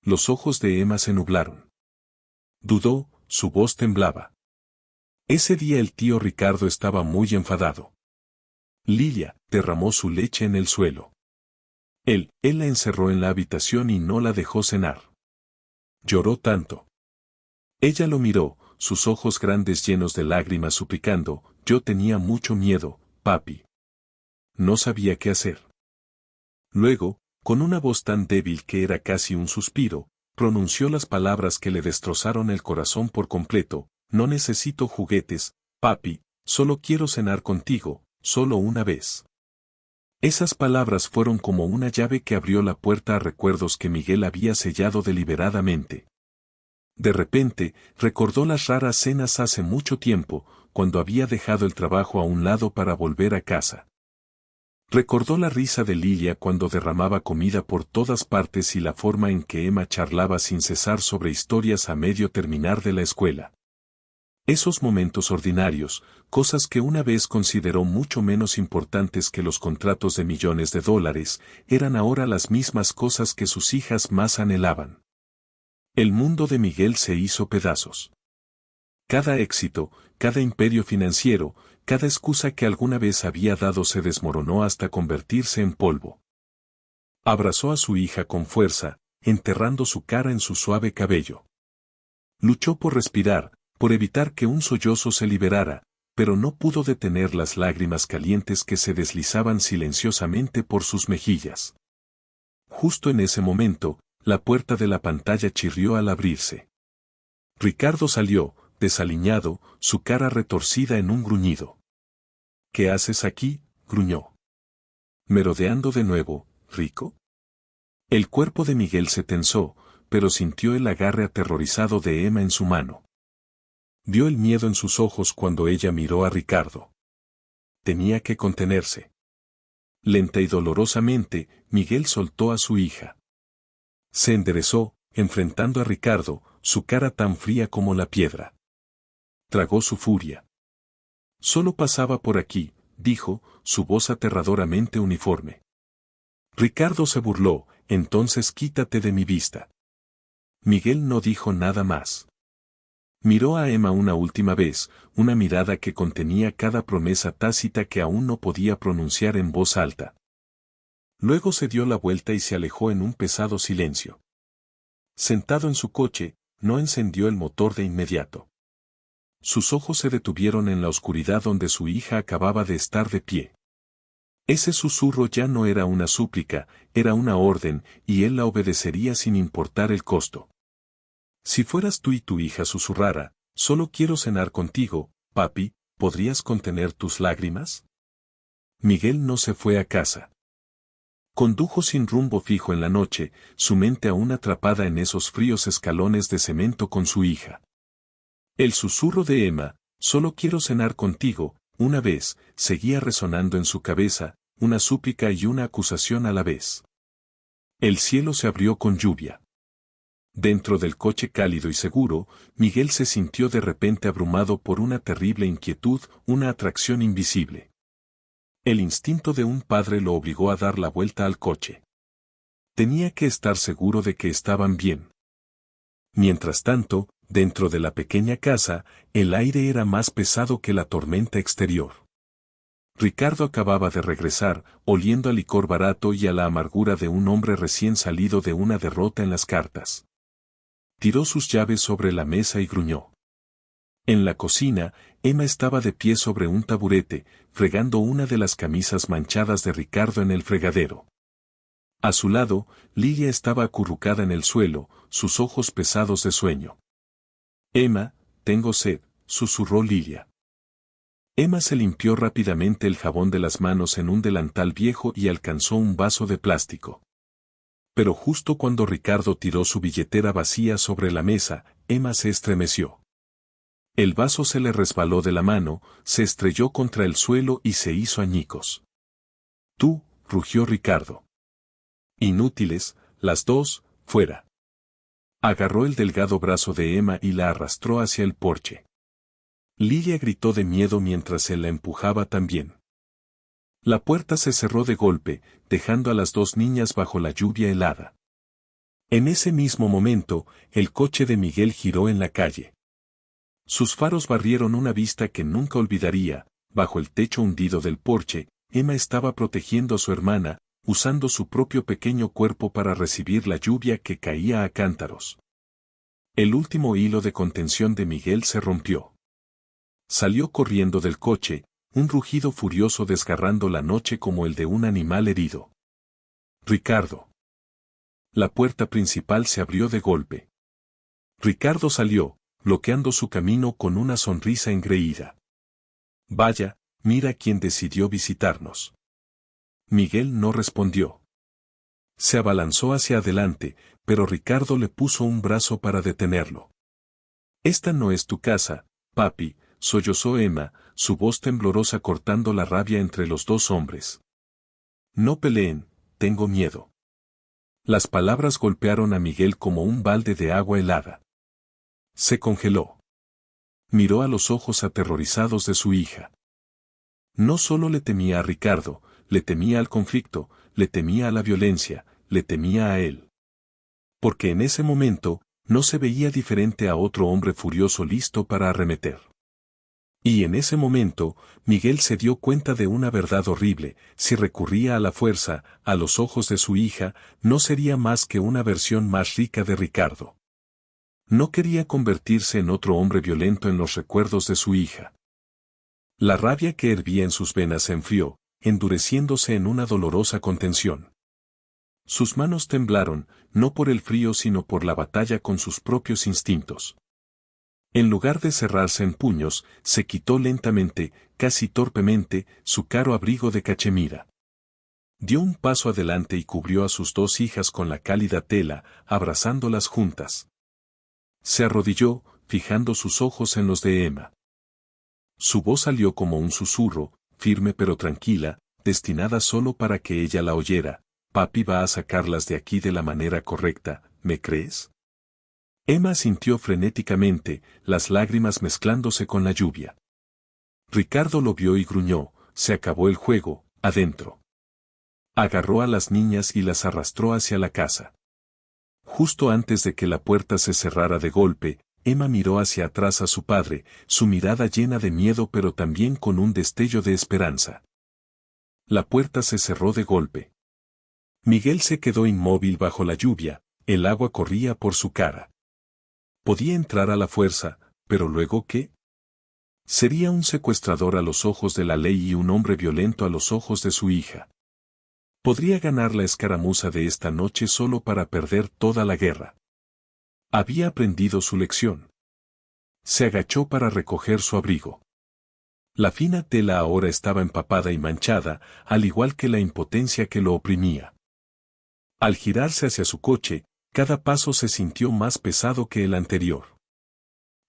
A: Los ojos de Emma se nublaron. Dudó, su voz temblaba. Ese día el tío Ricardo estaba muy enfadado. Lilia derramó su leche en el suelo. Él la encerró en la habitación y no la dejó cenar. Lloró tanto. Ella lo miró, sus ojos grandes llenos de lágrimas suplicando, yo tenía mucho miedo, papi. No sabía qué hacer. Luego, con una voz tan débil que era casi un suspiro, pronunció las palabras que le destrozaron el corazón por completo, no necesito juguetes, papi, solo quiero cenar contigo, solo una vez. Esas palabras fueron como una llave que abrió la puerta a recuerdos que Miguel había sellado deliberadamente. De repente, recordó las raras cenas hace mucho tiempo, cuando había dejado el trabajo a un lado para volver a casa. Recordó la risa de Lilia cuando derramaba comida por todas partes y la forma en que Emma charlaba sin cesar sobre historias a medio terminar de la escuela. Esos momentos ordinarios, cosas que una vez consideró mucho menos importantes que los contratos de millones de dólares, eran ahora las mismas cosas que sus hijas más anhelaban. El mundo de Miguel se hizo pedazos. Cada éxito, cada imperio financiero, cada excusa que alguna vez había dado se desmoronó hasta convertirse en polvo. Abrazó a su hija con fuerza, enterrando su cara en su suave cabello. Luchó por respirar, por evitar que un sollozo se liberara, pero no pudo detener las lágrimas calientes que se deslizaban silenciosamente por sus mejillas. Justo en ese momento, la puerta de la pantalla chirrió al abrirse. Ricardo salió, desaliñado, su cara retorcida en un gruñido. ¿Qué haces aquí?, gruñó. ¿Merodeando de nuevo, Rico? El cuerpo de Miguel se tensó, pero sintió el agarre aterrorizado de Emma en su mano. Vio el miedo en sus ojos cuando ella miró a Ricardo. Tenía que contenerse. Lenta y dolorosamente, Miguel soltó a su hija. Se enderezó, enfrentando a Ricardo, su cara tan fría como la piedra. Tragó su furia. Solo pasaba por aquí, dijo, su voz aterradoramente uniforme. Ricardo se burló, entonces quítate de mi vista. Miguel no dijo nada más. Miró a Emma una última vez, una mirada que contenía cada promesa tácita que aún no podía pronunciar en voz alta. Luego se dio la vuelta y se alejó en un pesado silencio. Sentado en su coche, no encendió el motor de inmediato. Sus ojos se detuvieron en la oscuridad donde su hija acababa de estar de pie. Ese susurro ya no era una súplica, era una orden, y él la obedecería sin importar el costo. Si fueras tú y tu hija susurrara, solo quiero cenar contigo, papi, ¿podrías contener tus lágrimas? Miguel no se fue a casa. Condujo sin rumbo fijo en la noche, su mente aún atrapada en esos fríos escalones de cemento con su hija. El susurro de Emma, solo quiero cenar contigo, una vez, seguía resonando en su cabeza, una súplica y una acusación a la vez. El cielo se abrió con lluvia. Dentro del coche cálido y seguro, Miguel se sintió de repente abrumado por una terrible inquietud, una atracción invisible. El instinto de un padre lo obligó a dar la vuelta al coche. Tenía que estar seguro de que estaban bien. Mientras tanto, dentro de la pequeña casa, el aire era más pesado que la tormenta exterior. Ricardo acababa de regresar, oliendo a licor barato y a la amargura de un hombre recién salido de una derrota en las cartas. Tiró sus llaves sobre la mesa y gruñó. En la cocina, Emma estaba de pie sobre un taburete, fregando una de las camisas manchadas de Ricardo en el fregadero. A su lado, Lilia estaba acurrucada en el suelo, sus ojos pesados de sueño. Emma, tengo sed, susurró Lilia. Emma se limpió rápidamente el jabón de las manos en un delantal viejo y alcanzó un vaso de plástico. Pero justo cuando Ricardo tiró su billetera vacía sobre la mesa, Emma se estremeció. El vaso se le resbaló de la mano, se estrelló contra el suelo y se hizo añicos. «Tú», rugió Ricardo. «Inútiles, las dos, fuera». Agarró el delgado brazo de Emma y la arrastró hacia el porche. Lilia gritó de miedo mientras él la empujaba también. La puerta se cerró de golpe, dejando a las dos niñas bajo la lluvia helada. En ese mismo momento, el coche de Miguel giró en la calle. Sus faros barrieron una vista que nunca olvidaría. Bajo el techo hundido del porche, Emma estaba protegiendo a su hermana, usando su propio pequeño cuerpo para recibir la lluvia que caía a cántaros. El último hilo de contención de Miguel se rompió. Salió corriendo del coche, un rugido furioso desgarrando la noche como el de un animal herido. «Ricardo». La puerta principal se abrió de golpe. Ricardo salió, bloqueando su camino con una sonrisa engreída. «Vaya, mira quién decidió visitarnos». Miguel no respondió. Se abalanzó hacia adelante, pero Ricardo le puso un brazo para detenerlo. «Esta no es tu casa, papi», sollozó Emma, su voz temblorosa cortando la rabia entre los dos hombres. «No peleen, tengo miedo». Las palabras golpearon a Miguel como un balde de agua helada. Se congeló. Miró a los ojos aterrorizados de su hija. No solo le temía a Ricardo, le temía al conflicto, le temía a la violencia, le temía a él. Porque en ese momento, no se veía diferente a otro hombre furioso listo para arremeter. Y en ese momento, Miguel se dio cuenta de una verdad horrible: si recurría a la fuerza, a los ojos de su hija, no sería más que una versión más rica de Ricardo. No quería convertirse en otro hombre violento en los recuerdos de su hija. La rabia que hervía en sus venas se enfrió, endureciéndose en una dolorosa contención. Sus manos temblaron, no por el frío sino por la batalla con sus propios instintos. En lugar de cerrarse en puños, se quitó lentamente, casi torpemente, su caro abrigo de cachemira. Dio un paso adelante y cubrió a sus dos hijas con la cálida tela, abrazándolas juntas. Se arrodilló, fijando sus ojos en los de Emma. Su voz salió como un susurro, firme pero tranquila, destinada solo para que ella la oyera: «Papi va a sacarlas de aquí de la manera correcta, ¿me crees?». Emma sintió frenéticamente, las lágrimas mezclándose con la lluvia. Ricardo lo vio y gruñó: «Se acabó el juego, adentro». Agarró a las niñas y las arrastró hacia la casa. Justo antes de que la puerta se cerrara de golpe, Emma miró hacia atrás a su padre, su mirada llena de miedo pero también con un destello de esperanza. La puerta se cerró de golpe. Miguel se quedó inmóvil bajo la lluvia, el agua corría por su cara. Podía entrar a la fuerza, pero ¿luego qué? Sería un secuestrador a los ojos de la ley y un hombre violento a los ojos de su hija. Podría ganar la escaramuza de esta noche solo para perder toda la guerra. Había aprendido su lección. Se agachó para recoger su abrigo. La fina tela ahora estaba empapada y manchada, al igual que la impotencia que lo oprimía. Al girarse hacia su coche, cada paso se sintió más pesado que el anterior.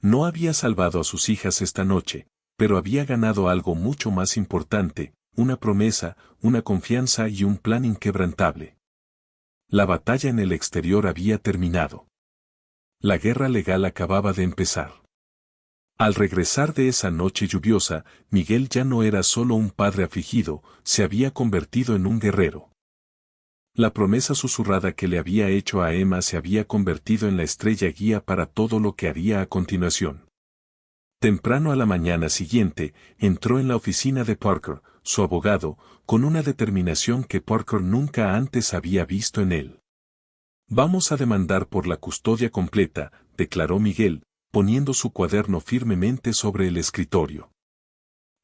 A: No había salvado a sus hijas esta noche, pero había ganado algo mucho más importante: una promesa, una confianza y un plan inquebrantable. La batalla en el exterior había terminado. La guerra legal acababa de empezar. Al regresar de esa noche lluviosa, Miguel ya no era solo un padre afligido, se había convertido en un guerrero. La promesa susurrada que le había hecho a Emma se había convertido en la estrella guía para todo lo que haría a continuación. Temprano a la mañana siguiente, entró en la oficina de Parker, su abogado, con una determinación que Parker nunca antes había visto en él. «Vamos a demandar por la custodia completa», declaró Miguel, poniendo su cuaderno firmemente sobre el escritorio.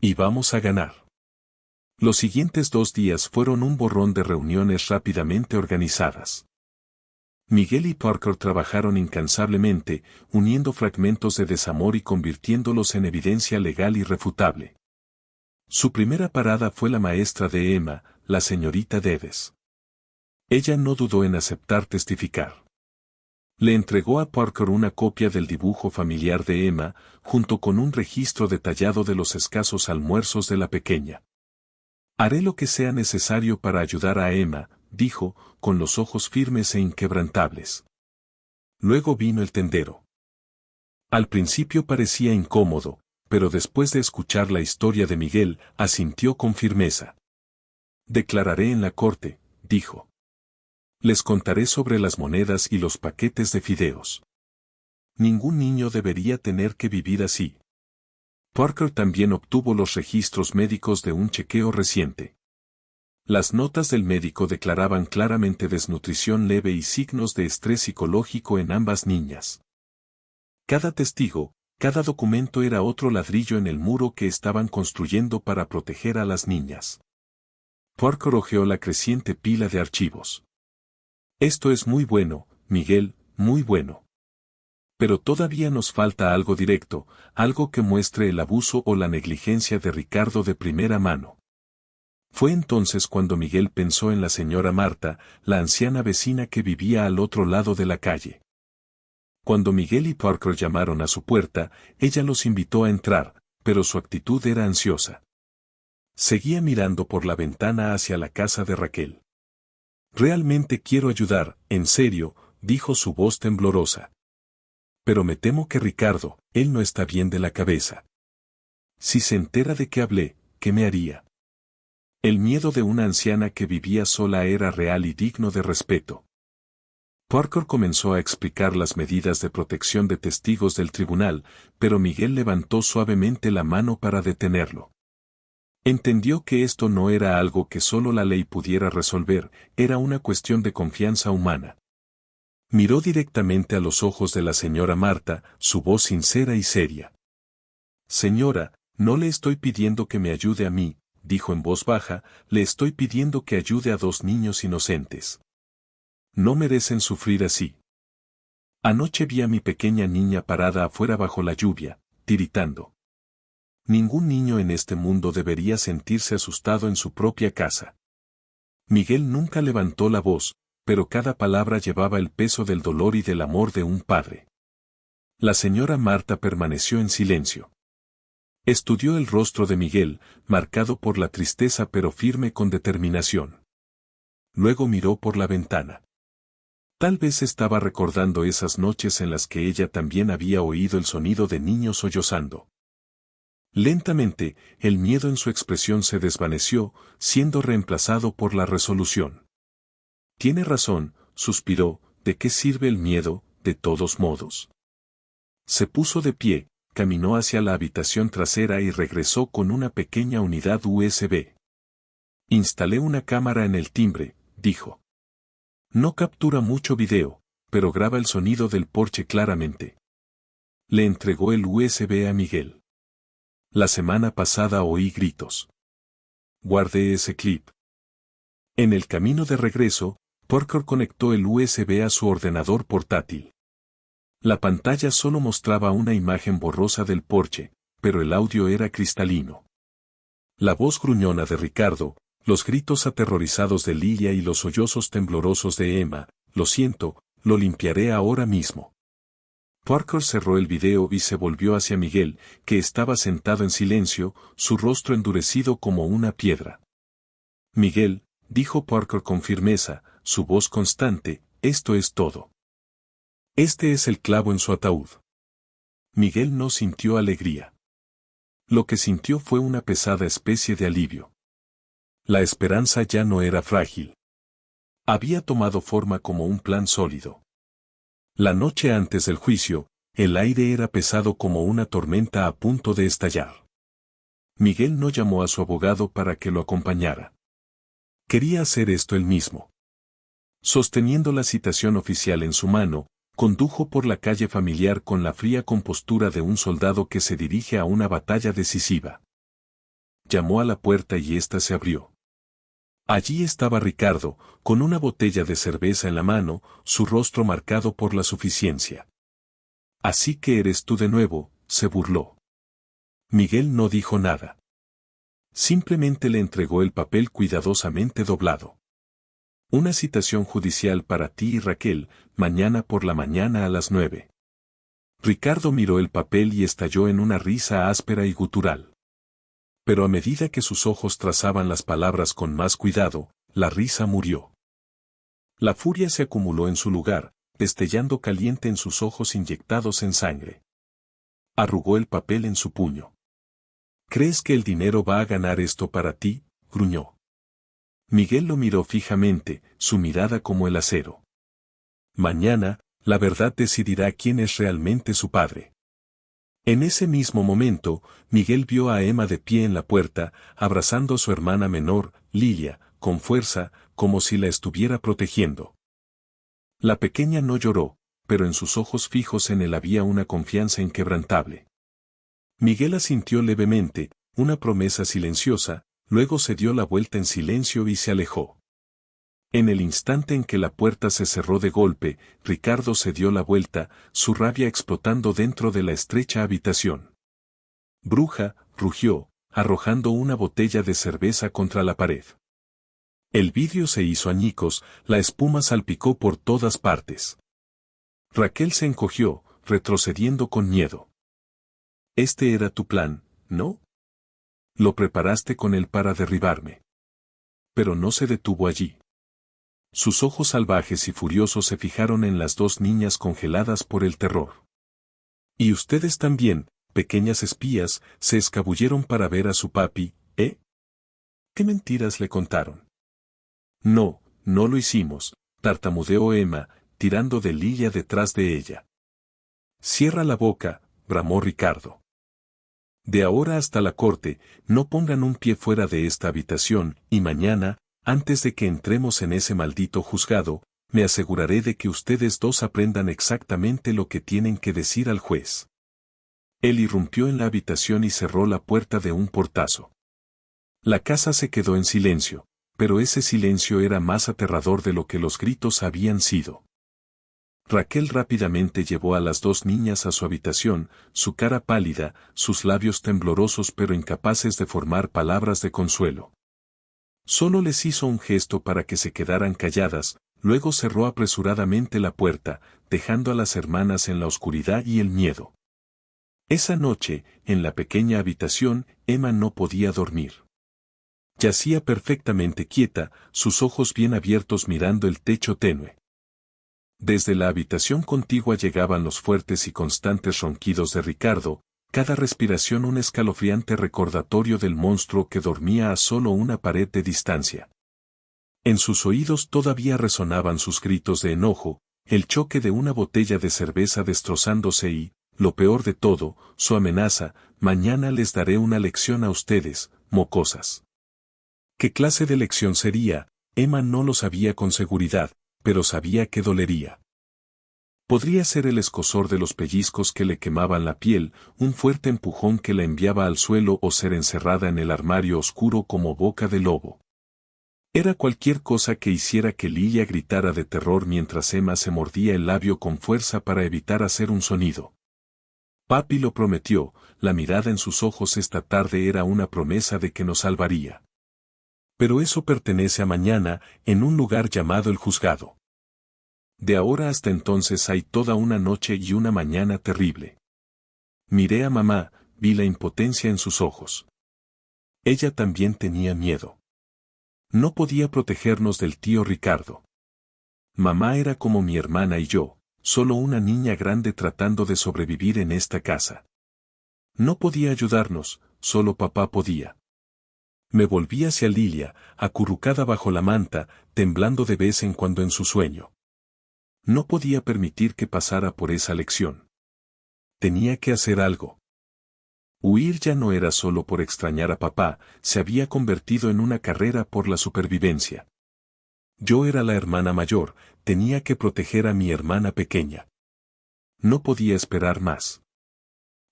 A: «Y vamos a ganar». Los siguientes 2 días fueron un borrón de reuniones rápidamente organizadas. Miguel y Parker trabajaron incansablemente, uniendo fragmentos de desamor y convirtiéndolos en evidencia legal irrefutable. Su primera parada fue la maestra de Emma, la señorita Deves. Ella no dudó en aceptar testificar. Le entregó a Parker una copia del dibujo familiar de Emma, junto con un registro detallado de los escasos almuerzos de la pequeña. Haré lo que sea necesario para ayudar a Emma, dijo, con los ojos firmes e inquebrantables. Luego vino el tendero. Al principio parecía incómodo, pero después de escuchar la historia de Miguel, asintió con firmeza. Declararé en la corte, dijo. Les contaré sobre las monedas y los paquetes de fideos. Ningún niño debería tener que vivir así. Parker también obtuvo los registros médicos de un chequeo reciente. Las notas del médico declaraban claramente desnutrición leve y signos de estrés psicológico en ambas niñas. Cada testigo, cada documento era otro ladrillo en el muro que estaban construyendo para proteger a las niñas. Parker hojeó la creciente pila de archivos. Esto es muy bueno, Miguel, muy bueno. Pero todavía nos falta algo directo, algo que muestre el abuso o la negligencia de Ricardo de primera mano. Fue entonces cuando Miguel pensó en la señora Marta, la anciana vecina que vivía al otro lado de la calle. Cuando Miguel y Parker llamaron a su puerta, ella los invitó a entrar, pero su actitud era ansiosa. Seguía mirando por la ventana hacia la casa de Raquel. Realmente quiero ayudar, en serio, dijo su voz temblorosa. Pero me temo que Ricardo, él no está bien de la cabeza. Si se entera de que hablé, ¿qué me haría? El miedo de una anciana que vivía sola era real y digno de respeto. Parker comenzó a explicar las medidas de protección de testigos del tribunal, pero Miguel levantó suavemente la mano para detenerlo. Entendió que esto no era algo que solo la ley pudiera resolver, era una cuestión de confianza humana. Miró directamente a los ojos de la señora Marta, su voz sincera y seria. Señora, no le estoy pidiendo que me ayude a mí, dijo en voz baja, le estoy pidiendo que ayude a dos niños inocentes. No merecen sufrir así. Anoche vi a mi pequeña niña parada afuera bajo la lluvia, tiritando. Ningún niño en este mundo debería sentirse asustado en su propia casa. Miguel nunca levantó la voz, pero cada palabra llevaba el peso del dolor y del amor de un padre. La señora Marta permaneció en silencio. Estudió el rostro de Miguel, marcado por la tristeza pero firme con determinación. Luego miró por la ventana. Tal vez estaba recordando esas noches en las que ella también había oído el sonido de niños sollozando. Lentamente, el miedo en su expresión se desvaneció, siendo reemplazado por la resolución. Tiene razón, suspiró, ¿de qué sirve el miedo, de todos modos? Se puso de pie, caminó hacia la habitación trasera y regresó con una pequeña unidad USB. Instalé una cámara en el timbre, dijo. No captura mucho video, pero graba el sonido del porche claramente. Le entregó el USB a Miguel. La semana pasada oí gritos. Guardé ese clip. En el camino de regreso, Parker conectó el USB a su ordenador portátil. La pantalla solo mostraba una imagen borrosa del porche, pero el audio era cristalino. La voz gruñona de Ricardo, los gritos aterrorizados de Lilia y los sollozos temblorosos de Emma, lo siento, lo limpiaré ahora mismo. Parker cerró el video y se volvió hacia Miguel, que estaba sentado en silencio, su rostro endurecido como una piedra. Miguel, dijo Parker con firmeza, su voz constante, esto es todo. Este es el clavo en su ataúd. Miguel no sintió alegría. Lo que sintió fue una pesada especie de alivio. La esperanza ya no era frágil. Había tomado forma como un plan sólido. La noche antes del juicio, el aire era pesado como una tormenta a punto de estallar. Miguel no llamó a su abogado para que lo acompañara. Quería hacer esto él mismo. Sosteniendo la citación oficial en su mano, condujo por la calle familiar con la fría compostura de un soldado que se dirige a una batalla decisiva. Llamó a la puerta y ésta se abrió. Allí estaba Ricardo, con una botella de cerveza en la mano, su rostro marcado por la suficiencia. «Así que eres tú de nuevo», se burló. Miguel no dijo nada. Simplemente le entregó el papel cuidadosamente doblado. Una citación judicial para ti y Raquel, mañana por la mañana a las 9. Ricardo miró el papel y estalló en una risa áspera y gutural. Pero a medida que sus ojos trazaban las palabras con más cuidado, la risa murió. La furia se acumuló en su lugar, destellando caliente en sus ojos inyectados en sangre. Arrugó el papel en su puño. ¿Crees que el dinero va a ganar esto para ti?, gruñó. Miguel lo miró fijamente, su mirada como el acero. Mañana, la verdad decidirá quién es realmente su padre. En ese mismo momento, Miguel vio a Emma de pie en la puerta, abrazando a su hermana menor, Lilia, con fuerza, como si la estuviera protegiendo. La pequeña no lloró, pero en sus ojos fijos en él había una confianza inquebrantable. Miguel asintió levemente, una promesa silenciosa, luego se dio la vuelta en silencio y se alejó. En el instante en que la puerta se cerró de golpe, Ricardo se dio la vuelta, su rabia explotando dentro de la estrecha habitación. «Bruja», rugió, arrojando una botella de cerveza contra la pared. El vidrio se hizo añicos, la espuma salpicó por todas partes. Raquel se encogió, retrocediendo con miedo. «Este era tu plan, ¿no? Lo preparaste con él para derribarme». Pero no se detuvo allí. Sus ojos salvajes y furiosos se fijaron en las dos niñas congeladas por el terror. «Y ustedes también, pequeñas espías, se escabulleron para ver a su papi, ¿eh? ¿Qué mentiras le contaron?» «No, no lo hicimos», tartamudeó Emma, tirando de Lilia detrás de ella. «Cierra la boca», bramó Ricardo. «De ahora hasta la corte, no pongan un pie fuera de esta habitación, y mañana, antes de que entremos en ese maldito juzgado, me aseguraré de que ustedes dos aprendan exactamente lo que tienen que decir al juez». Él irrumpió en la habitación y cerró la puerta de un portazo. La casa se quedó en silencio, pero ese silencio era más aterrador de lo que los gritos habían sido. Raquel rápidamente llevó a las dos niñas a su habitación, su cara pálida, sus labios temblorosos pero incapaces de formar palabras de consuelo. Solo les hizo un gesto para que se quedaran calladas, luego cerró apresuradamente la puerta, dejando a las hermanas en la oscuridad y el miedo. Esa noche, en la pequeña habitación, Emma no podía dormir. Yacía perfectamente quieta, sus ojos bien abiertos mirando el techo tenue. Desde la habitación contigua llegaban los fuertes y constantes ronquidos de Ricardo, cada respiración un escalofriante recordatorio del monstruo que dormía a solo una pared de distancia. En sus oídos todavía resonaban sus gritos de enojo, el choque de una botella de cerveza destrozándose y, lo peor de todo, su amenaza: «Mañana les daré una lección a ustedes, mocosas». ¿Qué clase de lección sería? Emma no lo sabía con seguridad, pero sabía que dolería. Podría ser el escozor de los pellizcos que le quemaban la piel, un fuerte empujón que la enviaba al suelo o ser encerrada en el armario oscuro como boca de lobo. Era cualquier cosa que hiciera que Lilia gritara de terror mientras Emma se mordía el labio con fuerza para evitar hacer un sonido. Papi lo prometió, la mirada en sus ojos esta tarde era una promesa de que nos salvaría. Pero eso pertenece a mañana, en un lugar llamado el juzgado. De ahora hasta entonces hay toda una noche y una mañana terrible. Miré a mamá, vi la impotencia en sus ojos. Ella también tenía miedo. No podía protegernos del tío Ricardo. Mamá era como mi hermana y yo, solo una niña grande tratando de sobrevivir en esta casa. No podía ayudarnos, solo papá podía. Me volví hacia Lilia, acurrucada bajo la manta, temblando de vez en cuando en su sueño. No podía permitir que pasara por esa lección. Tenía que hacer algo. Huir ya no era solo por extrañar a papá, se había convertido en una carrera por la supervivencia. Yo era la hermana mayor, tenía que proteger a mi hermana pequeña. No podía esperar más.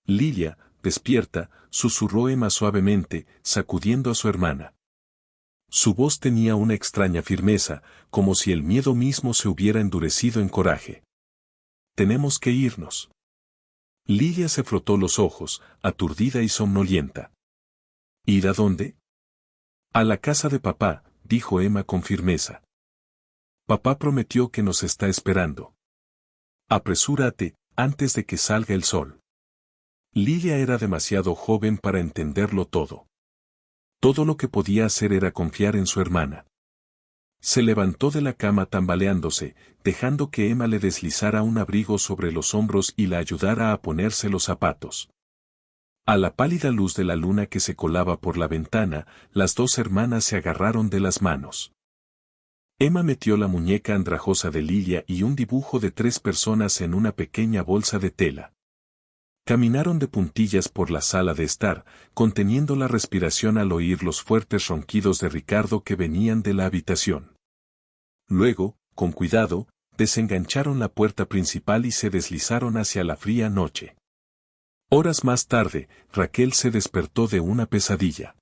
A: Lilia, despierta, susurró Emma suavemente, sacudiendo a su hermana. Su voz tenía una extraña firmeza, como si el miedo mismo se hubiera endurecido en coraje. Tenemos que irnos. Lilia se frotó los ojos, aturdida y somnolienta. ¿Ir a dónde? A la casa de papá, dijo Emma con firmeza. Papá prometió que nos está esperando. Apresúrate, antes de que salga el sol. Lilia era demasiado joven para entenderlo todo. Todo lo que podía hacer era confiar en su hermana. Se levantó de la cama tambaleándose, dejando que Emma le deslizara un abrigo sobre los hombros y la ayudara a ponerse los zapatos. A la pálida luz de la luna que se colaba por la ventana, las dos hermanas se agarraron de las manos. Emma metió la muñeca andrajosa de Lilia y un dibujo de 3 personas en una pequeña bolsa de tela. Caminaron de puntillas por la sala de estar, conteniendo la respiración al oír los fuertes ronquidos de Ricardo que venían de la habitación. Luego, con cuidado, desengancharon la puerta principal y se deslizaron hacia la fría noche. Horas más tarde, Raquel se despertó de una pesadilla.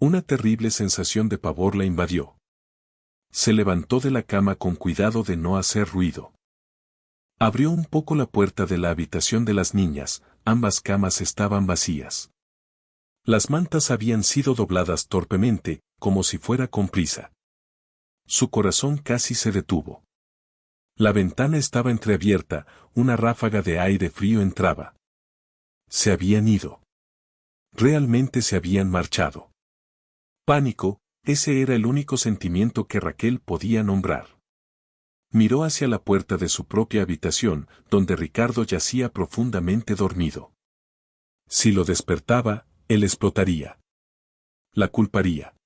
A: Una terrible sensación de pavor la invadió. Se levantó de la cama con cuidado de no hacer ruido. Abrió un poco la puerta de la habitación de las niñas, ambas camas estaban vacías. Las mantas habían sido dobladas torpemente, como si fuera con prisa. Su corazón casi se detuvo. La ventana estaba entreabierta, una ráfaga de aire frío entraba. Se habían ido. Realmente se habían marchado. Pánico, ese era el único sentimiento que Raquel podía nombrar. Miró hacia la puerta de su propia habitación, donde Ricardo yacía profundamente dormido. Si lo despertaba, él explotaría. La culparía.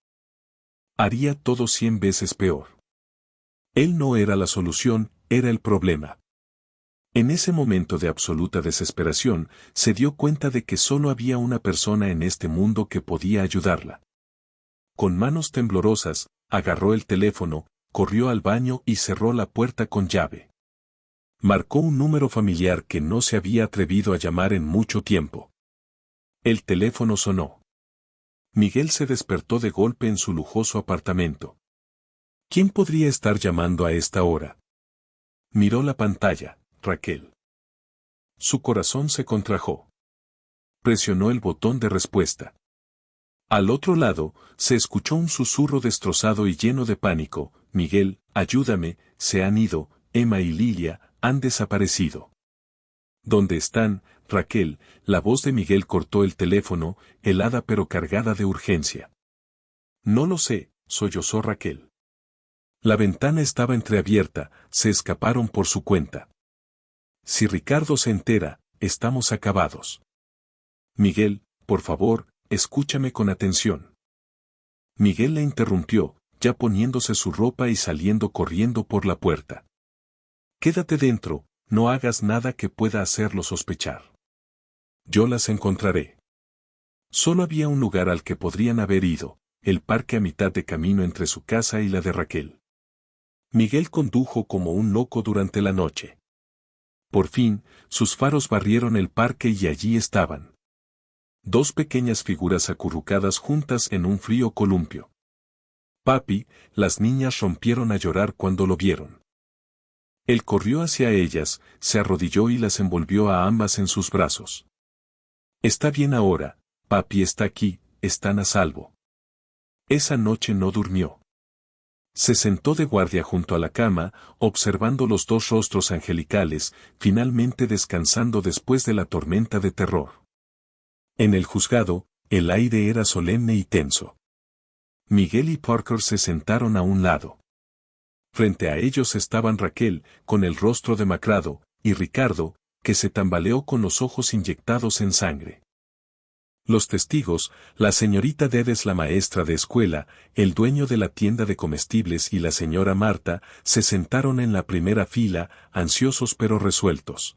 A: Haría todo 100 veces peor. Él no era la solución, era el problema. En ese momento de absoluta desesperación, se dio cuenta de que solo había una persona en este mundo que podía ayudarla. Con manos temblorosas, agarró el teléfono, corrió al baño y cerró la puerta con llave. Marcó un número familiar que no se había atrevido a llamar en mucho tiempo. El teléfono sonó. Miguel se despertó de golpe en su lujoso apartamento. ¿Quién podría estar llamando a esta hora? Miró la pantalla, Raquel. Su corazón se contrajo. Presionó el botón de respuesta. Al otro lado, se escuchó un susurro destrozado y lleno de pánico. Miguel, ayúdame, se han ido, Emma y Lilia, han desaparecido. ¿Dónde están, Raquel? La voz de Miguel cortó el teléfono, helada pero cargada de urgencia. No lo sé, sollozó Raquel. La ventana estaba entreabierta, se escaparon por su cuenta. Si Ricardo se entera, estamos acabados. Miguel, por favor, escúchame con atención. Miguel la interrumpió, ya poniéndose su ropa y saliendo corriendo por la puerta. Quédate dentro, no hagas nada que pueda hacerlo sospechar. Yo las encontraré. Solo había un lugar al que podrían haber ido, el parque a mitad de camino entre su casa y la de Raquel. Miguel condujo como un loco durante la noche. Por fin, sus faros barrieron el parque y allí estaban. 2 pequeñas figuras acurrucadas juntas en un frío columpio. Papi, las niñas rompieron a llorar cuando lo vieron. Él corrió hacia ellas, se arrodilló y las envolvió a ambas en sus brazos. Está bien ahora, papi está aquí, están a salvo. Esa noche no durmió. Se sentó de guardia junto a la cama, observando los 2 rostros angelicales, finalmente descansando después de la tormenta de terror. En el juzgado, el aire era solemne y tenso. Miguel y Parker se sentaron a un lado. Frente a ellos estaban Raquel, con el rostro demacrado, y Ricardo, que se tambaleó con los ojos inyectados en sangre. Los testigos, la señorita Dedes, la maestra de escuela, el dueño de la tienda de comestibles y la señora Marta, se sentaron en la primera fila, ansiosos pero resueltos.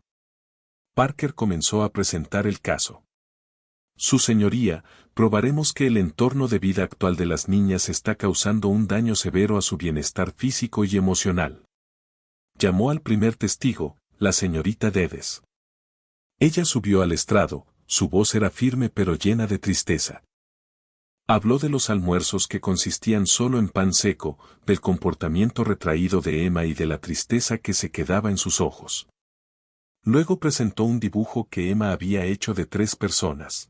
A: Parker comenzó a presentar el caso. Su señoría, probaremos que el entorno de vida actual de las niñas está causando un daño severo a su bienestar físico y emocional. Llamó al primer testigo, la señorita Dedes. Ella subió al estrado, su voz era firme pero llena de tristeza. Habló de los almuerzos que consistían solo en pan seco, del comportamiento retraído de Emma y de la tristeza que se quedaba en sus ojos. Luego presentó un dibujo que Emma había hecho de 3 personas.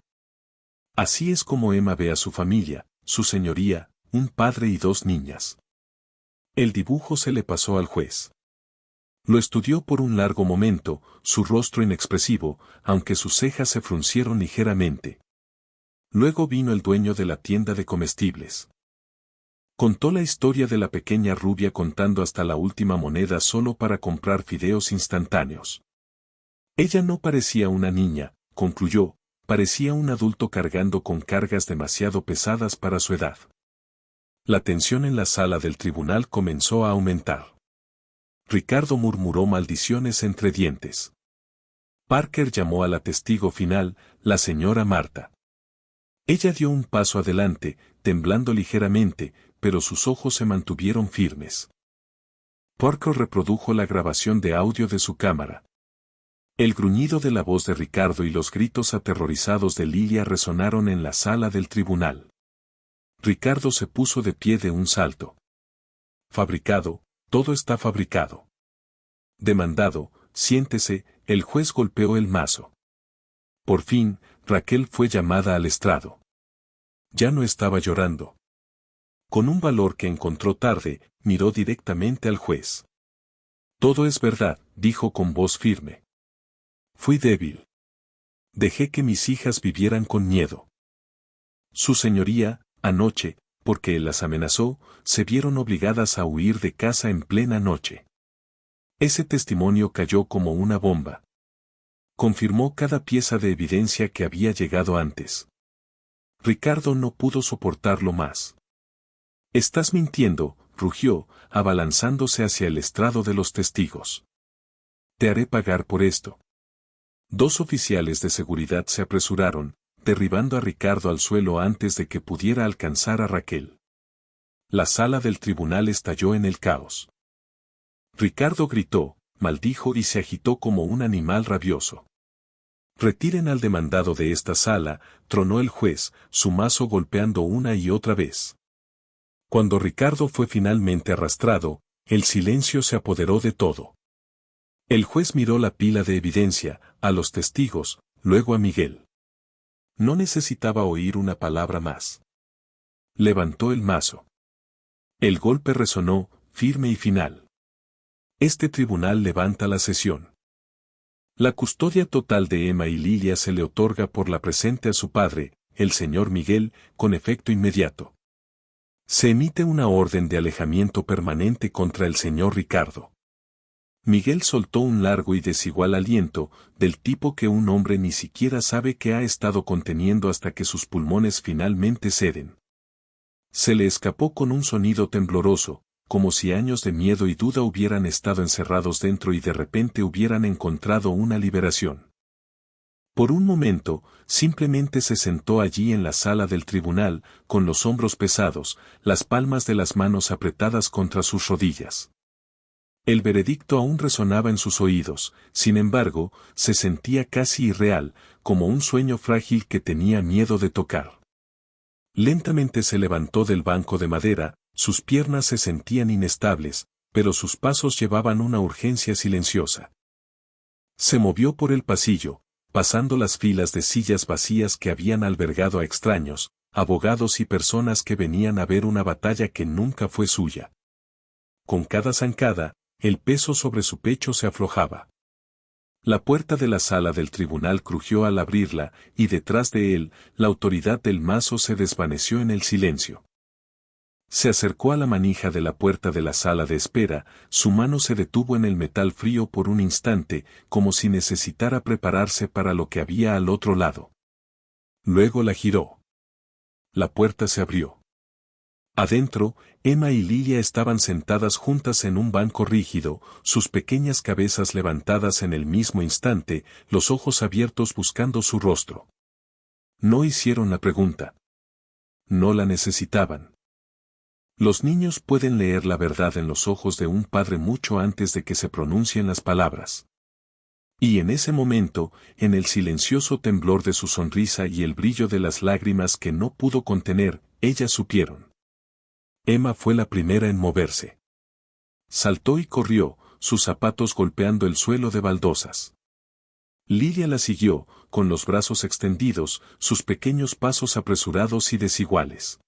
A: Así es como Emma ve a su familia, su señoría, un padre y 2 niñas. El dibujo se le pasó al juez. Lo estudió por un largo momento, su rostro inexpresivo, aunque sus cejas se fruncieron ligeramente. Luego vino el dueño de la tienda de comestibles. Contó la historia de la pequeña rubia contando hasta la última moneda solo para comprar fideos instantáneos. Ella no parecía una niña, concluyó, parecía un adulto cargando con cargas demasiado pesadas para su edad. La tensión en la sala del tribunal comenzó a aumentar. Ricardo murmuró maldiciones entre dientes. Parker llamó a la testigo final, la señora Marta. Ella dio un paso adelante, temblando ligeramente, pero sus ojos se mantuvieron firmes. Parker reprodujo la grabación de audio de su cámara. El gruñido de la voz de Ricardo y los gritos aterrorizados de Lilia resonaron en la sala del tribunal. Ricardo se puso de pie de un salto. Fabricado, todo está fabricado. Demandado, siéntese, el juez golpeó el mazo. Por fin, Raquel fue llamada al estrado. Ya no estaba llorando. Con un valor que encontró tarde, miró directamente al juez. Todo es verdad, dijo con voz firme. Fui débil. Dejé que mis hijas vivieran con miedo. Su señoría, anoche, porque él las amenazó, se vieron obligadas a huir de casa en plena noche. Ese testimonio cayó como una bomba. Confirmó cada pieza de evidencia que había llegado antes. Ricardo no pudo soportarlo más. Estás mintiendo, rugió, abalanzándose hacia el estrado de los testigos. Te haré pagar por esto. Dos oficiales de seguridad se apresuraron, derribando a Ricardo al suelo antes de que pudiera alcanzar a Raquel. La sala del tribunal estalló en el caos. Ricardo gritó, maldijo y se agitó como un animal rabioso. Retiren al demandado de esta sala, tronó el juez, su mazo golpeando una y otra vez. Cuando Ricardo fue finalmente arrastrado, el silencio se apoderó de todo. El juez miró la pila de evidencia, a los testigos, luego a Miguel. No necesitaba oír una palabra más. Levantó el mazo. El golpe resonó, firme y final. Este tribunal levanta la sesión. La custodia total de Emma y Lilia se le otorga por la presente a su padre, el señor Miguel, con efecto inmediato. Se emite una orden de alejamiento permanente contra el señor Ricardo. Miguel soltó un largo y desigual aliento, del tipo que un hombre ni siquiera sabe que ha estado conteniendo hasta que sus pulmones finalmente ceden. Se le escapó con un sonido tembloroso, como si años de miedo y duda hubieran estado encerrados dentro y de repente hubieran encontrado una liberación. Por un momento, simplemente se sentó allí en la sala del tribunal, con los hombros pesados, las palmas de las manos apretadas contra sus rodillas. El veredicto aún resonaba en sus oídos, sin embargo, se sentía casi irreal, como un sueño frágil que tenía miedo de tocar. Lentamente se levantó del banco de madera, sus piernas se sentían inestables, pero sus pasos llevaban una urgencia silenciosa. Se movió por el pasillo, pasando las filas de sillas vacías que habían albergado a extraños, abogados y personas que venían a ver una batalla que nunca fue suya. Con cada zancada, el peso sobre su pecho se aflojaba. La puerta de la sala del tribunal crujió al abrirla, y detrás de él, la autoridad del mazo se desvaneció en el silencio. Se acercó a la manija de la puerta de la sala de espera, su mano se detuvo en el metal frío por un instante, como si necesitara prepararse para lo que había al otro lado. Luego la giró. La puerta se abrió. Adentro, Emma y Lilia estaban sentadas juntas en un banco rígido, sus pequeñas cabezas levantadas en el mismo instante, los ojos abiertos buscando su rostro. No hicieron la pregunta. No la necesitaban. Los niños pueden leer la verdad en los ojos de un padre mucho antes de que se pronuncien las palabras. Y en ese momento, en el silencioso temblor de su sonrisa y el brillo de las lágrimas que no pudo contener, ellas supieron. Emma fue la primera en moverse. Saltó y corrió, sus zapatos golpeando el suelo de baldosas. Lilia la siguió, con los brazos extendidos, sus pequeños pasos apresurados y desiguales.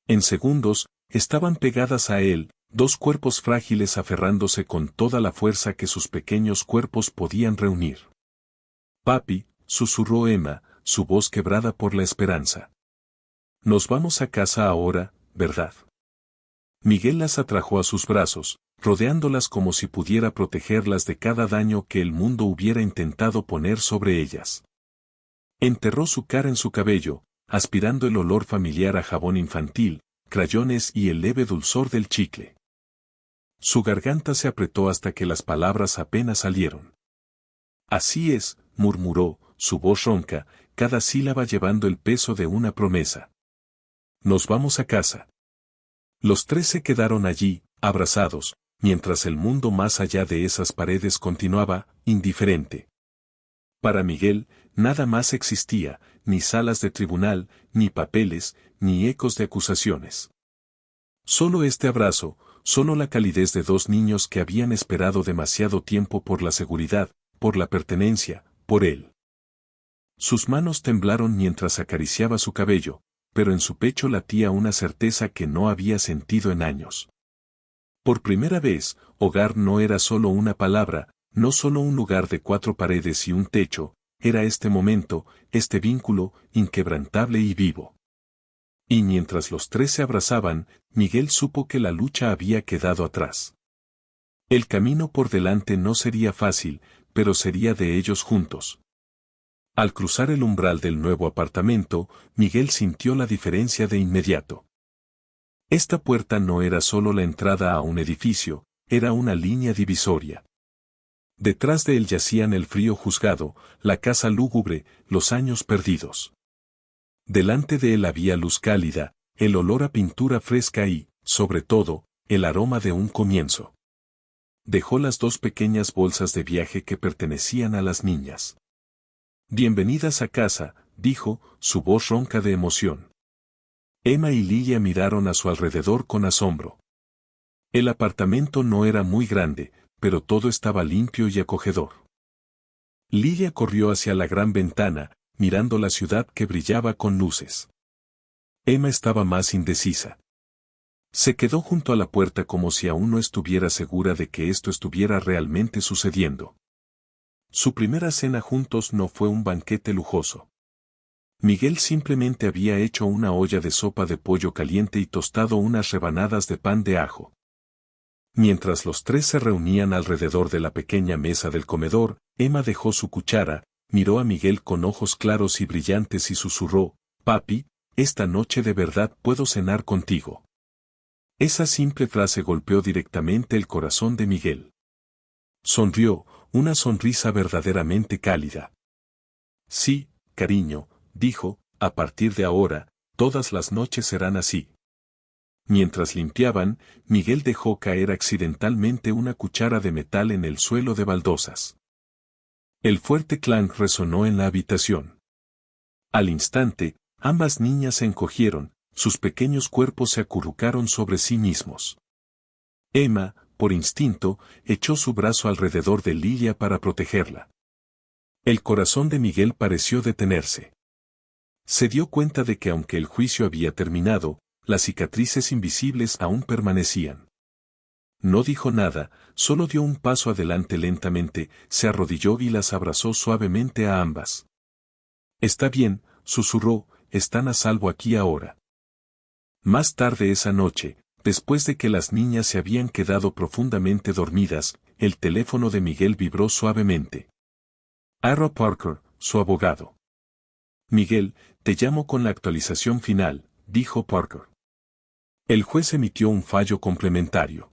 A: En segundos, estaban pegadas a él, Dos cuerpos frágiles aferrándose con toda la fuerza que sus pequeños cuerpos podían reunir. «Papi», susurró Emma, su voz quebrada por la esperanza. «Nos vamos a casa ahora, ¿verdad?» Miguel las atrajo a sus brazos, rodeándolas como si pudiera protegerlas de cada daño que el mundo hubiera intentado poner sobre ellas. Enterró su cara en su cabello, aspirando el olor familiar a jabón infantil, crayones y el leve dulzor del chicle. Su garganta se apretó hasta que las palabras apenas salieron. «Así es», murmuró, su voz ronca, cada sílaba llevando el peso de una promesa. «Nos vamos a casa». Los tres se quedaron allí, abrazados, mientras el mundo más allá de esas paredes continuaba, indiferente. Para Miguel, nada más existía, ni salas de tribunal, ni papeles, ni ecos de acusaciones. Solo este abrazo, solo la calidez de dos niños que habían esperado demasiado tiempo por la seguridad, por la pertenencia, por él. Sus manos temblaron mientras acariciaba su cabello, pero en su pecho latía una certeza que no había sentido en años. Por primera vez, hogar no era solo una palabra, no solo un lugar de cuatro paredes y un techo, era este momento, este vínculo, inquebrantable y vivo. Y mientras los tres se abrazaban, Miguel supo que la lucha había quedado atrás. El camino por delante no sería fácil, pero sería de ellos juntos. Al cruzar el umbral del nuevo apartamento, Miguel sintió la diferencia de inmediato. Esta puerta no era solo la entrada a un edificio, era una línea divisoria. Detrás de él yacían el frío juzgado, la casa lúgubre, los años perdidos. Delante de él había luz cálida, el olor a pintura fresca y, sobre todo, el aroma de un comienzo. Dejó las dos pequeñas bolsas de viaje que pertenecían a las niñas. «Bienvenidas a casa», dijo, su voz ronca de emoción. Emma y Lilia miraron a su alrededor con asombro. El apartamento no era muy grande, pero todo estaba limpio y acogedor. Lilia corrió hacia la gran ventana, mirando la ciudad que brillaba con luces. Emma estaba más indecisa. Se quedó junto a la puerta como si aún no estuviera segura de que esto estuviera realmente sucediendo. Su primera cena juntos no fue un banquete lujoso. Miguel simplemente había hecho una olla de sopa de pollo caliente y tostado unas rebanadas de pan de ajo. Mientras los tres se reunían alrededor de la pequeña mesa del comedor, Emma dejó su cuchara, miró a Miguel con ojos claros y brillantes y susurró: «Papi, esta noche de verdad puedo cenar contigo». Esa simple frase golpeó directamente el corazón de Miguel. Sonrió, una sonrisa verdaderamente cálida. «Sí, cariño», dijo, «a partir de ahora, todas las noches serán así». Mientras limpiaban, Miguel dejó caer accidentalmente una cuchara de metal en el suelo de baldosas. El fuerte clank resonó en la habitación. Al instante, ambas niñas se encogieron, sus pequeños cuerpos se acurrucaron sobre sí mismos. Emma, por instinto, echó su brazo alrededor de Lilia para protegerla. El corazón de Miguel pareció detenerse. Se dio cuenta de que aunque el juicio había terminado, las cicatrices invisibles aún permanecían. No dijo nada, solo dio un paso adelante lentamente, se arrodilló y las abrazó suavemente a ambas. «Está bien», susurró, «están a salvo aquí ahora». Más tarde esa noche, después de que las niñas se habían quedado profundamente dormidas, el teléfono de Miguel vibró suavemente. Ira Parker, su abogado. «Miguel, te llamo con la actualización final», dijo Parker. El juez emitió un fallo complementario.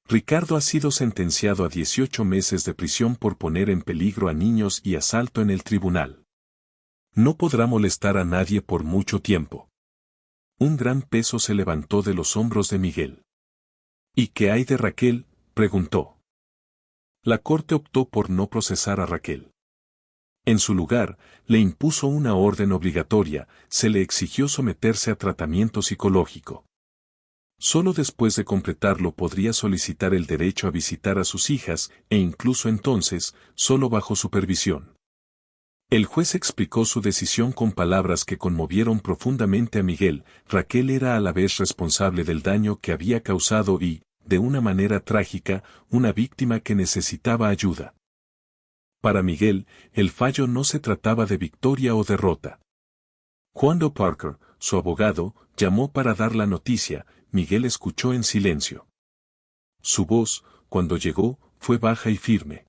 A: Ricardo ha sido sentenciado a 18 meses de prisión por poner en peligro a niños y asalto en el tribunal. No podrá molestar a nadie por mucho tiempo. Un gran peso se levantó de los hombros de Miguel. «¿Y qué hay de Raquel?», preguntó. La corte optó por no procesar a Raquel. En su lugar, le impuso una orden obligatoria, se le exigió someterse a tratamiento psicológico. Solo después de completarlo podría solicitar el derecho a visitar a sus hijas, e incluso entonces, solo bajo supervisión. El juez explicó su decisión con palabras que conmovieron profundamente a Miguel. Raquel era a la vez responsable del daño que había causado y, de una manera trágica, una víctima que necesitaba ayuda. Para Miguel, el fallo no se trataba de victoria o derrota. Cuando Parker, su abogado, llamó para dar la noticia, Miguel escuchó en silencio. Su voz, cuando llegó, fue baja y firme.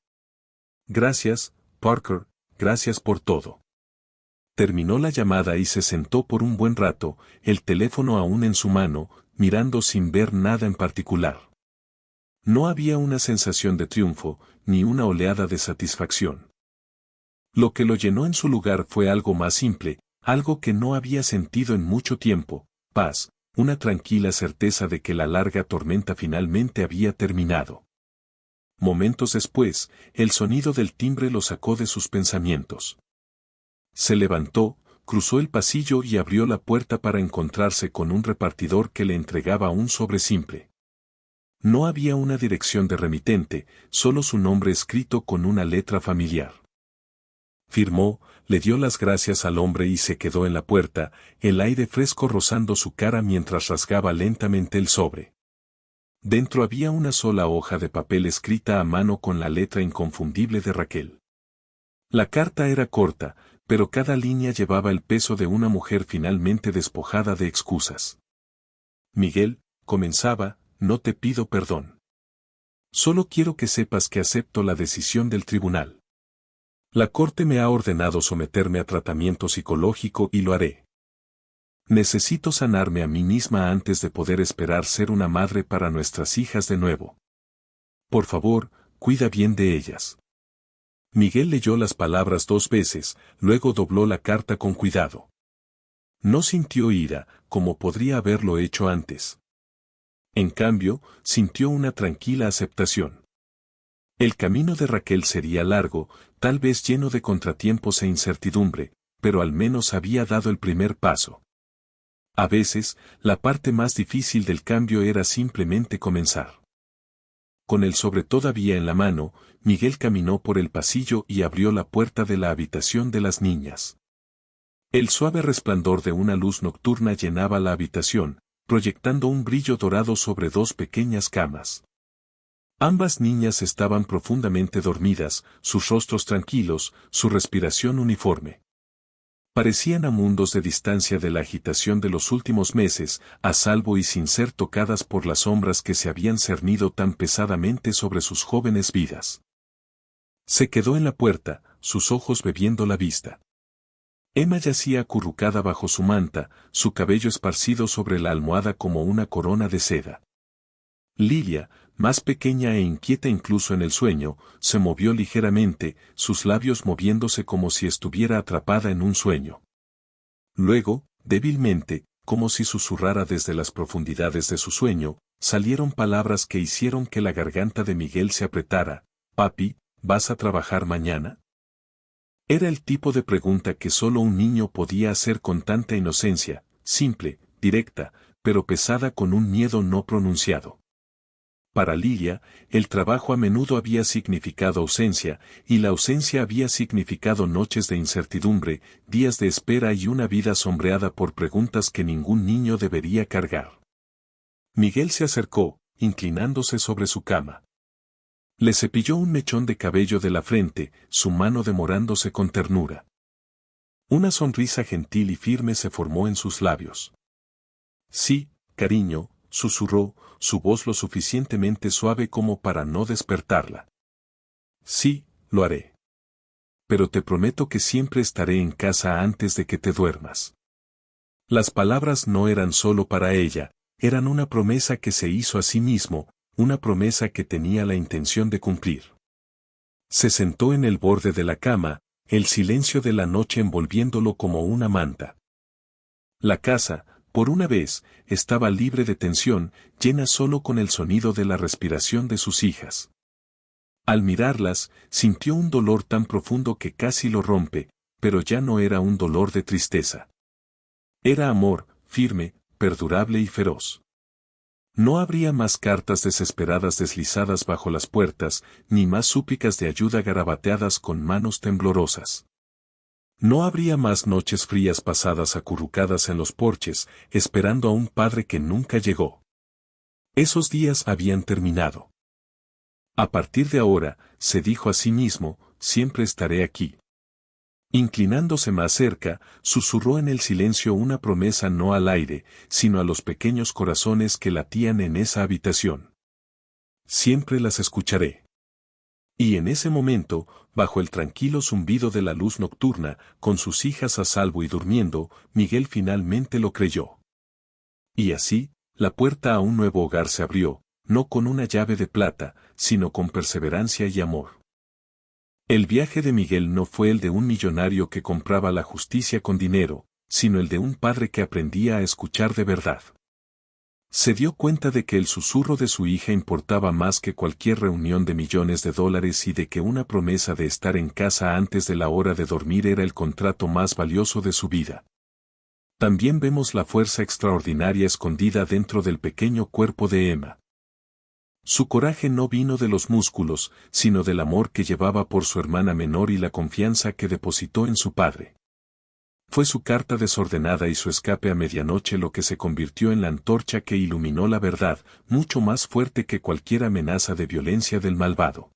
A: Gracias, Parker, gracias por todo. Terminó la llamada y se sentó por un buen rato, el teléfono aún en su mano, mirando sin ver nada en particular. No había una sensación de triunfo, ni una oleada de satisfacción. Lo que lo llenó en su lugar fue algo más simple, algo que no había sentido en mucho tiempo, paz, una tranquila certeza de que la larga tormenta finalmente había terminado. Momentos después, el sonido del timbre lo sacó de sus pensamientos. Se levantó, cruzó el pasillo y abrió la puerta para encontrarse con un repartidor que le entregaba un sobre simple. No había una dirección de remitente, solo su nombre escrito con una letra familiar. Firmó, le dio las gracias al hombre y se quedó en la puerta, el aire fresco rozando su cara mientras rasgaba lentamente el sobre. Dentro había una sola hoja de papel escrita a mano con la letra inconfundible de Raquel. La carta era corta, pero cada línea llevaba el peso de una mujer finalmente despojada de excusas. Miguel, comenzaba, no te pido perdón. Solo quiero que sepas que acepto la decisión del tribunal. La corte me ha ordenado someterme a tratamiento psicológico y lo haré. Necesito sanarme a mí misma antes de poder esperar ser una madre para nuestras hijas de nuevo. Por favor, cuida bien de ellas. Miguel leyó las palabras 2 veces, luego dobló la carta con cuidado. No sintió ira, como podría haberlo hecho antes. En cambio, sintió una tranquila aceptación. El camino de Raquel sería largo, tal vez lleno de contratiempos e incertidumbre, pero al menos había dado el primer paso. A veces, la parte más difícil del cambio era simplemente comenzar. Con el sobre todavía en la mano, Miguel caminó por el pasillo y abrió la puerta de la habitación de las niñas. El suave resplandor de una luz nocturna llenaba la habitación, proyectando un brillo dorado sobre 2 pequeñas camas. Ambas niñas estaban profundamente dormidas, sus rostros tranquilos, su respiración uniforme. Parecían a mundos de distancia de la agitación de los últimos meses, a salvo y sin ser tocadas por las sombras que se habían cernido tan pesadamente sobre sus jóvenes vidas. Se quedó en la puerta, sus ojos bebiendo la vista. Emma yacía acurrucada bajo su manta, su cabello esparcido sobre la almohada como una corona de seda. Lilia, más pequeña e inquieta incluso en el sueño, se movió ligeramente, sus labios moviéndose como si estuviera atrapada en un sueño. Luego, débilmente, como si susurrara desde las profundidades de su sueño, salieron palabras que hicieron que la garganta de Miguel se apretara. «Papi, ¿vas a trabajar mañana?». Era el tipo de pregunta que solo un niño podía hacer con tanta inocencia, simple, directa, pero pesada con un miedo no pronunciado. Para Lilia, el trabajo a menudo había significado ausencia, y la ausencia había significado noches de incertidumbre, días de espera y una vida sombreada por preguntas que ningún niño debería cargar. Miguel se acercó, inclinándose sobre su cama. Le cepilló un mechón de cabello de la frente, su mano demorándose con ternura. Una sonrisa gentil y firme se formó en sus labios. «Sí, cariño», susurró, su voz lo suficientemente suave como para no despertarla. «Sí, lo haré. Pero te prometo que siempre estaré en casa antes de que te duermas». Las palabras no eran solo para ella, eran una promesa que se hizo a sí mismo, una promesa que tenía la intención de cumplir. Se sentó en el borde de la cama, el silencio de la noche envolviéndolo como una manta. La casa, por una vez, estaba libre de tensión, llena solo con el sonido de la respiración de sus hijas. Al mirarlas, sintió un dolor tan profundo que casi lo rompe, pero ya no era un dolor de tristeza. Era amor, firme, perdurable y feroz. No habría más cartas desesperadas deslizadas bajo las puertas, ni más súplicas de ayuda garabateadas con manos temblorosas. No habría más noches frías pasadas acurrucadas en los porches, esperando a un padre que nunca llegó. Esos días habían terminado. A partir de ahora, se dijo a sí mismo, siempre estaré aquí. Inclinándose más cerca, susurró en el silencio una promesa no al aire, sino a los pequeños corazones que latían en esa habitación. Siempre las escucharé. Y en ese momento, bajo el tranquilo zumbido de la luz nocturna, con sus hijas a salvo y durmiendo, Miguel finalmente lo creyó. Y así, la puerta a un nuevo hogar se abrió, no con una llave de plata, sino con perseverancia y amor. El viaje de Miguel no fue el de un millonario que compraba la justicia con dinero, sino el de un padre que aprendía a escuchar de verdad. Se dio cuenta de que el susurro de su hija importaba más que cualquier reunión de millones de dólares y de que una promesa de estar en casa antes de la hora de dormir era el contrato más valioso de su vida. También vemos la fuerza extraordinaria escondida dentro del pequeño cuerpo de Emma. Su coraje no vino de los músculos, sino del amor que llevaba por su hermana menor y la confianza que depositó en su padre. Fue su carta desordenada y su escape a medianoche lo que se convirtió en la antorcha que iluminó la verdad, mucho más fuerte que cualquier amenaza de violencia del malvado.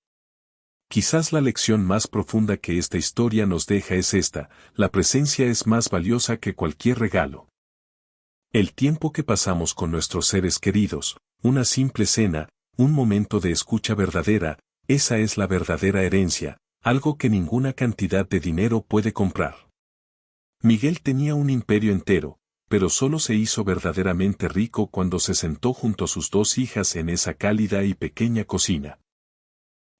A: Quizás la lección más profunda que esta historia nos deja es esta: la presencia es más valiosa que cualquier regalo. El tiempo que pasamos con nuestros seres queridos, una simple cena, un momento de escucha verdadera, esa es la verdadera herencia, algo que ninguna cantidad de dinero puede comprar. Miguel tenía un imperio entero, pero solo se hizo verdaderamente rico cuando se sentó junto a sus dos hijas en esa cálida y pequeña cocina.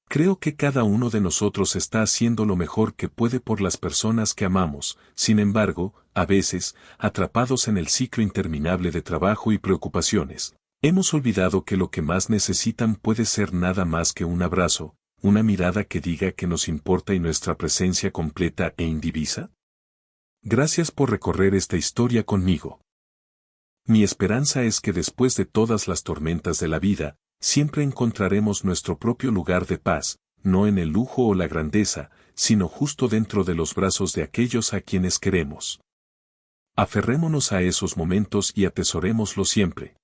A: Creo que cada uno de nosotros está haciendo lo mejor que puede por las personas que amamos, sin embargo, a veces, atrapados en el ciclo interminable de trabajo y preocupaciones, hemos olvidado que lo que más necesitan puede ser nada más que un abrazo, una mirada que diga que nos importa y nuestra presencia completa e indivisa. Gracias por recorrer esta historia conmigo. Mi esperanza es que después de todas las tormentas de la vida, siempre encontraremos nuestro propio lugar de paz, no en el lujo o la grandeza, sino justo dentro de los brazos de aquellos a quienes queremos. Aferrémonos a esos momentos y atesorémoslos siempre.